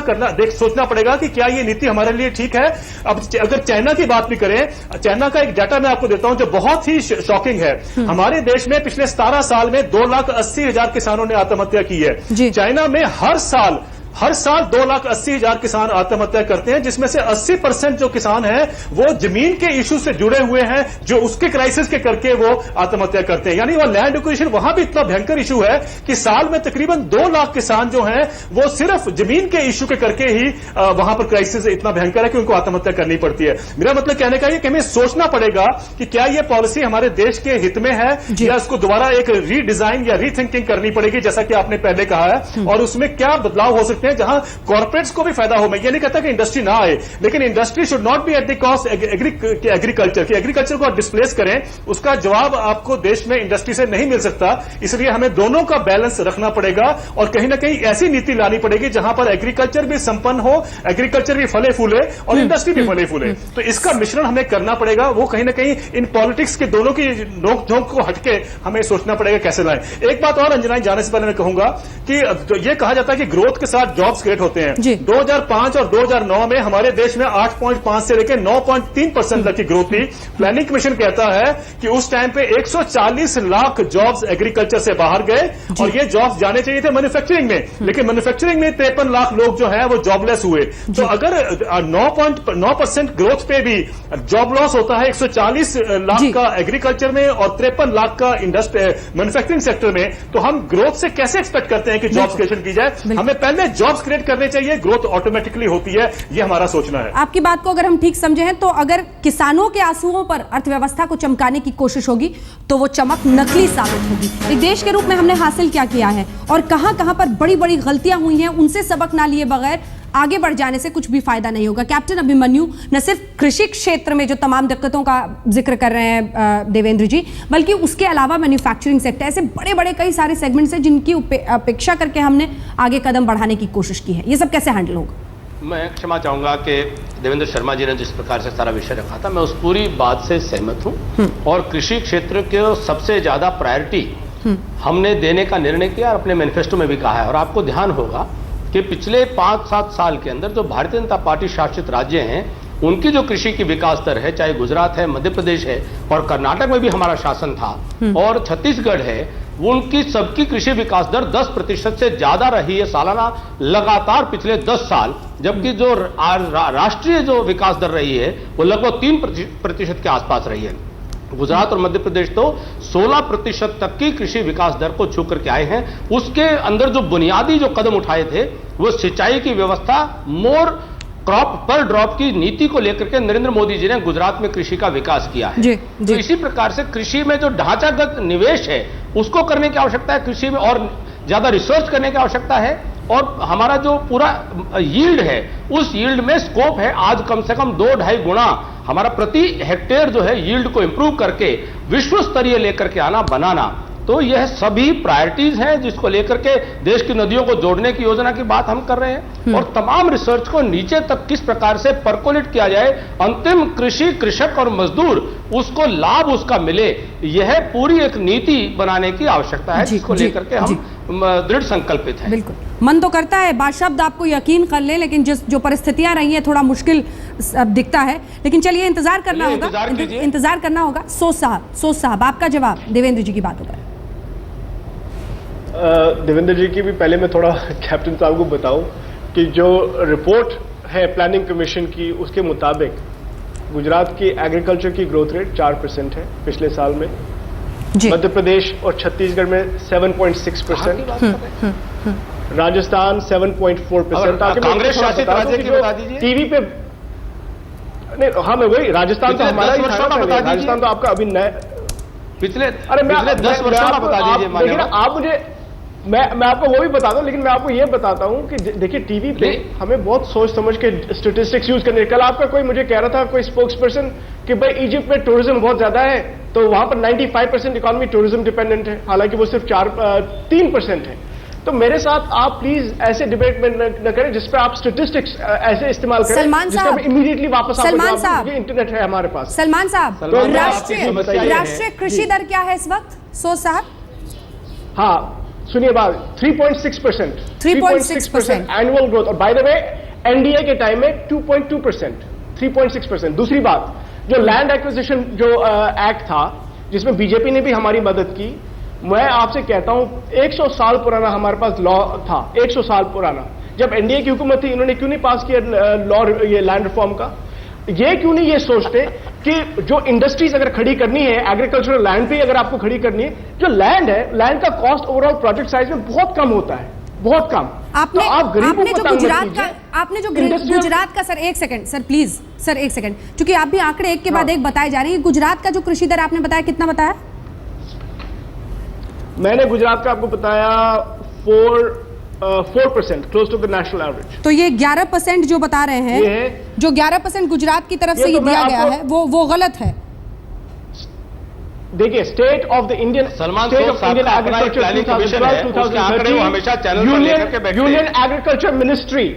सोचना पड़ेगा कि क्या ये नीति हमारे लिए ठीक है। अब अगर चाइना की बात भी करें, चाइना का एक डाटा मैं आपको देता हूं जो बहुत ही शॉकिंग है। हमारे देश में पिछले 17 साल में 2,80,000 किसानों ने आत्महत्या की है। चाइना में हर साल हर साल 2,80,000 किसान आत्महत्या करते हैं, जिसमें से 80% जो किसान हैं वो जमीन के इशू से जुड़े हुए हैं, जो उसके क्राइसिस के करके वो आत्महत्या करते हैं। यानी वो लैंड एक्विजिशन वहां भी इतना भयंकर इशू है कि साल में तकरीबन 2 लाख किसान जो हैं वो सिर्फ जमीन के इशू के करके ही वहां पर क्राइसिस इतना भयंकर है कि उनको आत्महत्या करनी पड़ती है। मेरा मतलब कहने का ये कि हमें सोचना पड़ेगा कि क्या ये पॉलिसी हमारे देश के हित में है या इसको दोबारा एक रीडिजाइन या रीथिंकिंग करनी पड़ेगी, जैसा कि आपने पहले कहा है, और उसमें क्या बदलाव हो सकते हैं जहां कॉर्पोरेट्स को भी फायदा हो। मैं ये नहीं कहता कि इंडस्ट्री ना आए, लेकिन industry should not be at the cost agriculture की। एग्रीकल्चर को आप डिस्प्लेस करें, उसका जवाब आपको देश में इंडस्ट्री से नहीं मिल सकता। इसलिए हमें दोनों का बैलेंस रखना पड़ेगा और कहीं ना कहीं ऐसी नीति लानी पड़ेगी जहां पर एग्रीकल्चर भी संपन्न हो, एग्रीकल्चर भी फले फूले और इंडस्ट्री भी फले फूले। तो इसका मिश्रण हमें करना पड़ेगा। वो कहीं ना कहीं इन पॉलिटिक्स के दोनों की नोक झोंक को हटके हमें सोचना पड़ेगा कैसे लाएं। एक बात और अंजना जाने से पहले मैं कहूंगा कि ये कहा जाता है कि ग्रोथ के साथ जॉब्स क्रिएट होते हैं। 2005 और 2009 में हमारे देश में 8.5 से लेकर 9.3% तक की ग्रोथ थी। प्लानिंग कमीशन कहता है कि उस टाइम पे 140 लाख जॉब्स एग्रीकल्चर से बाहर गए और ये जॉब्स जाने चाहिए थे मैन्युफैक्चरिंग में, लेकिन मैन्युफैक्चरिंग में 53 लाख लोग जो है वो जॉबलेस हुए। तो अगर 9% ग्रोथ पे भी जॉब लॉस होता है 140 लाख का एग्रीकल्चर में और 53 लाख का मैन्युफैक्चरिंग सेक्टर में, तो हम ग्रोथ से कैसे एक्सपेक्ट करते हैं कि जॉब्स क्रिएशन की जाए? हमें पहले जॉब्स क्रिएट करने चाहिए, ग्रोथ ऑटोमेटिकली होती है। ये हमारा सोचना है। आपकी बात को अगर हम ठीक समझे हैं तो अगर किसानों के आंसुओं पर अर्थव्यवस्था को चमकाने की कोशिश होगी तो वो चमक नकली साबित होगी। एक देश के रूप में हमने हासिल क्या किया है और कहां कहां पर बड़ी बड़ी गलतियां हुई हैं, उनसे सबक ना लिए बगैर आगे बढ़ जाने से कुछ भी फायदा नहीं होगा। कैप्टन अभिमन्यु न सिर्फ कृषि क्षेत्र में जो तमाम दिक्कतों का जिक्र कर रहे हैं देवेंद्र जी, बल्कि उसके अलावा मैन्युफैक्चरिंग सेक्टर, ऐसे बड़े बड़े कई सारे सेगमेंट्स हैं जिनकी अपेक्षा करके हमने आगे कदम बढ़ाने की कोशिश की है। ये सब कैसे हैंडल होगा? मैं क्षमा चाहूंगा कि देवेंद्र शर्मा जी ने जिस प्रकार से सारा विषय रखा था, मैं उस पूरी बात से सहमत हूं और कृषि क्षेत्र के सबसे ज्यादा प्रायोरिटी हमने देने का निर्णय किया और अपने मैनिफेस्टो में भी कहा है। और आपको ध्यान होगा कि पिछले 5-7 साल के अंदर जो भारतीय जनता पार्टी शासित राज्य हैं उनकी जो कृषि की विकास दर है, चाहे गुजरात है, मध्य प्रदेश है और कर्नाटक में भी हमारा शासन था और छत्तीसगढ़ है, उनकी सबकी कृषि विकास दर 10% से ज्यादा रही है सालाना लगातार पिछले 10 साल, जबकि जो राष्ट्रीय जो विकास दर रही है वो लगभग 3% के आसपास रही है। गुजरात और मध्य प्रदेश तो 16% तक की कृषि विकास दर को छू करके आए हैं। उसके अंदर जो बुनियादी जो कदम उठाए थे वो सिंचाई की व्यवस्था, मोर क्रॉप पर ड्रॉप की नीति को लेकर के नरेंद्र मोदी जी ने गुजरात में कृषि का विकास किया है। तो इसी प्रकार से कृषि में जो ढांचागत निवेश है उसको करने की आवश्यकता है, कृषि में और ज्यादा रिसर्च करने की आवश्यकता है और हमारा जो पूरा यील्ड है उस यील्ड में स्कोप है आज कम से कम 2-2.5 गुना हमारा प्रति हेक्टेयर जो है यील्ड को इंप्रूव करके विश्व स्तरीय लेकर के आना बनाना। तो यह सभी प्रायोरिटीज हैं जिसको लेकर के देश की नदियों को जोड़ने की योजना की बात हम कर रहे हैं और तमाम रिसर्च को नीचे तक किस प्रकार से परकोलेट किया जाए, अंतिम कृषि कृषक और मजदूर उसको लाभ उसका मिले, यह पूरी एक नीति बनाने की आवश्यकता है जिसको लेकर के हम दृढ़ संकल्पित हैं। बिल्कुल, मन तो करता है बाशब्द आपको यकीन कर ले, लेकिन जो परिस्थितियां रही हैं थोड़ा मुश्किल दिखता है, लेकिन चलिए इंतजार करना होगा। सोच साहब आपका जवाब देवेंद्र जी की बातों पर। देवेंद्र जी की भी पहले मैं थोड़ा कैप्टन साहब को बताऊं कि जो रिपोर्ट है प्लानिंग कमीशन की उसके मुताबिक गुजरात की एग्रीकल्चर की ग्रोथ रेट 4% है पिछले साल में, मध्य प्रदेश और छत्तीसगढ़ में 7.6%, राजस्थान 7.4%। कांग्रेस शासित राज्य की बता दीजिए टीवी पे नहीं, हाँ मैं वही राजस्थान तो हमारा ही था, राजस्थान तो आपका अभी नया पिछले 10 वर्षों का बता दीजिए। आप मुझे मैं आपको वो भी बता दूं, लेकिन मैं आपको ये बताता हूं कि देखिए टीवी पे हमें बहुत सोच समझ के स्टेटिस्टिक्स यूज करने। कल आपका कोई मुझे कह रहा था कोई स्पोक्स पर्सन कि भाई इजिप्ट में टूरिज्म बहुत ज्यादा है तो वहां पर 95% इकोनॉमी टूरिज्म डिपेंडेंट है, हालांकि वो सिर्फ 3% है। तो मेरे साथ आप प्लीज ऐसे डिबेट में न करें जिसपे आप स्टेटिस्टिक्स ऐसे इस्तेमाल करें जिसका इमीडिएटली वापस सलमान साहब, ये इंटरनेट है हमारे पास। सलमान साहब, राष्ट्रीय कृषि दर क्या है इस वक्त? सोच साहब, हाँ सुनिए बात, 3.6%, 3.6% एनुअल ग्रोथ, और बाय द वे एनडीए के टाइम में 2.2%, 3.6%। दूसरी बात, जो लैंड एक्विजिशन जो एक्ट था जिसमें बीजेपी ने भी हमारी मदद की, मैं आपसे कहता हूं 100 साल पुराना हमारे पास लॉ था, 100 साल पुराना, जब एनडीए की हुकूमत थी इन्होंने क्यों नहीं पास किया लॉ ये लैंड रिफॉर्म का? ये क्यों नहीं ये सोचते कि जो इंडस्ट्रीज अगर खड़ी करनी है एग्रीकल्चरल लैंड पे अगर आपको खड़ी करनी है, जो लैंड है लैंड का कॉस्ट ओवरऑल प्रोजेक्ट साइज में बहुत कम होता है, बहुत कम। आपने तो आप गरीबों आपने को जो तंग मत गुजरात का कीजिए। आपने जो गुजरात का सर एक सेकंड सर प्लीज सर एक सेकंड, क्योंकि आप भी आंकड़े एक के बाद एक बताए जा रहे हैं। गुजरात का जो कृषि दर आपने बताया कितना बताया? मैंने गुजरात का आपको बताया 4%, close to the national average. तो ये 11% जो बता रहे ये हैं, है। जो 11% गुजरात की तरफ ये से तो ये मैं दिया गया आपको- है वो गलत है। देखिए state of the Indian Salman state सोख ऑफ साहब इंडियन का अपना एक एग्रीकल्चर प्लानिंग कमीशन है, उसके आंकड़े वो हमेशा चैनल पर लेकर के बैठते हैं। यूनियन एग्रीकल्चर मिनिस्ट्री,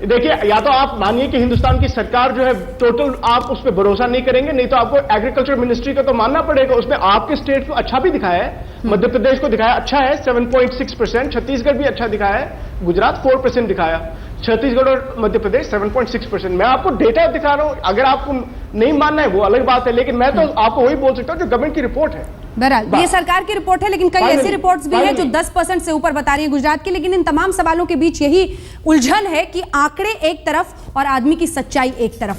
देखिए या तो आप मानिए कि हिंदुस्तान की सरकार जो है टोटल आप उस पर भरोसा नहीं करेंगे, नहीं तो आपको एग्रीकल्चर मिनिस्ट्री का तो मानना पड़ेगा। उसमें आपके स्टेट को अच्छा भी दिखाया है, मध्य प्रदेश को दिखाया अच्छा है 7.6%, छत्तीसगढ़ भी अच्छा दिखाया है, गुजरात 4% दिखाया, छत्तीसगढ़ और मध्य प्रदेश 7.6%। मैं आपको डेटा दिखा रहा हूं, अगर आपको नहीं मानना है वो अलग बात है, लेकिन मैं तो आपको वही बोल सकता हूं जो गवर्नमेंट की रिपोर्ट है। बहरहाल ये सरकार की रिपोर्ट है, लेकिन कई ऐसी रिपोर्ट्स भी हैं जो 10% से ऊपर बता रही है गुजरात की। लेकिन इन तमाम सवालों के बीच यही उलझन है कि आंकड़े एक तरफ और आदमी की सच्चाई एक तरफ।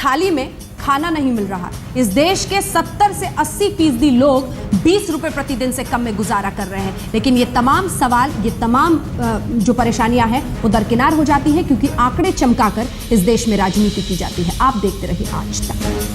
थाली में खाना नहीं मिल रहा। इस देश के 70 से 80% लोग 20 रुपए प्रतिदिन से कम में गुजारा कर रहे हैं। लेकिन ये तमाम सवाल, ये तमाम जो परेशानियां हैं वो दरकिनार हो जाती हैं, क्योंकि आंकड़े चमकाकर इस देश में राजनीति की जाती है। आप देखते रहिए आज तक।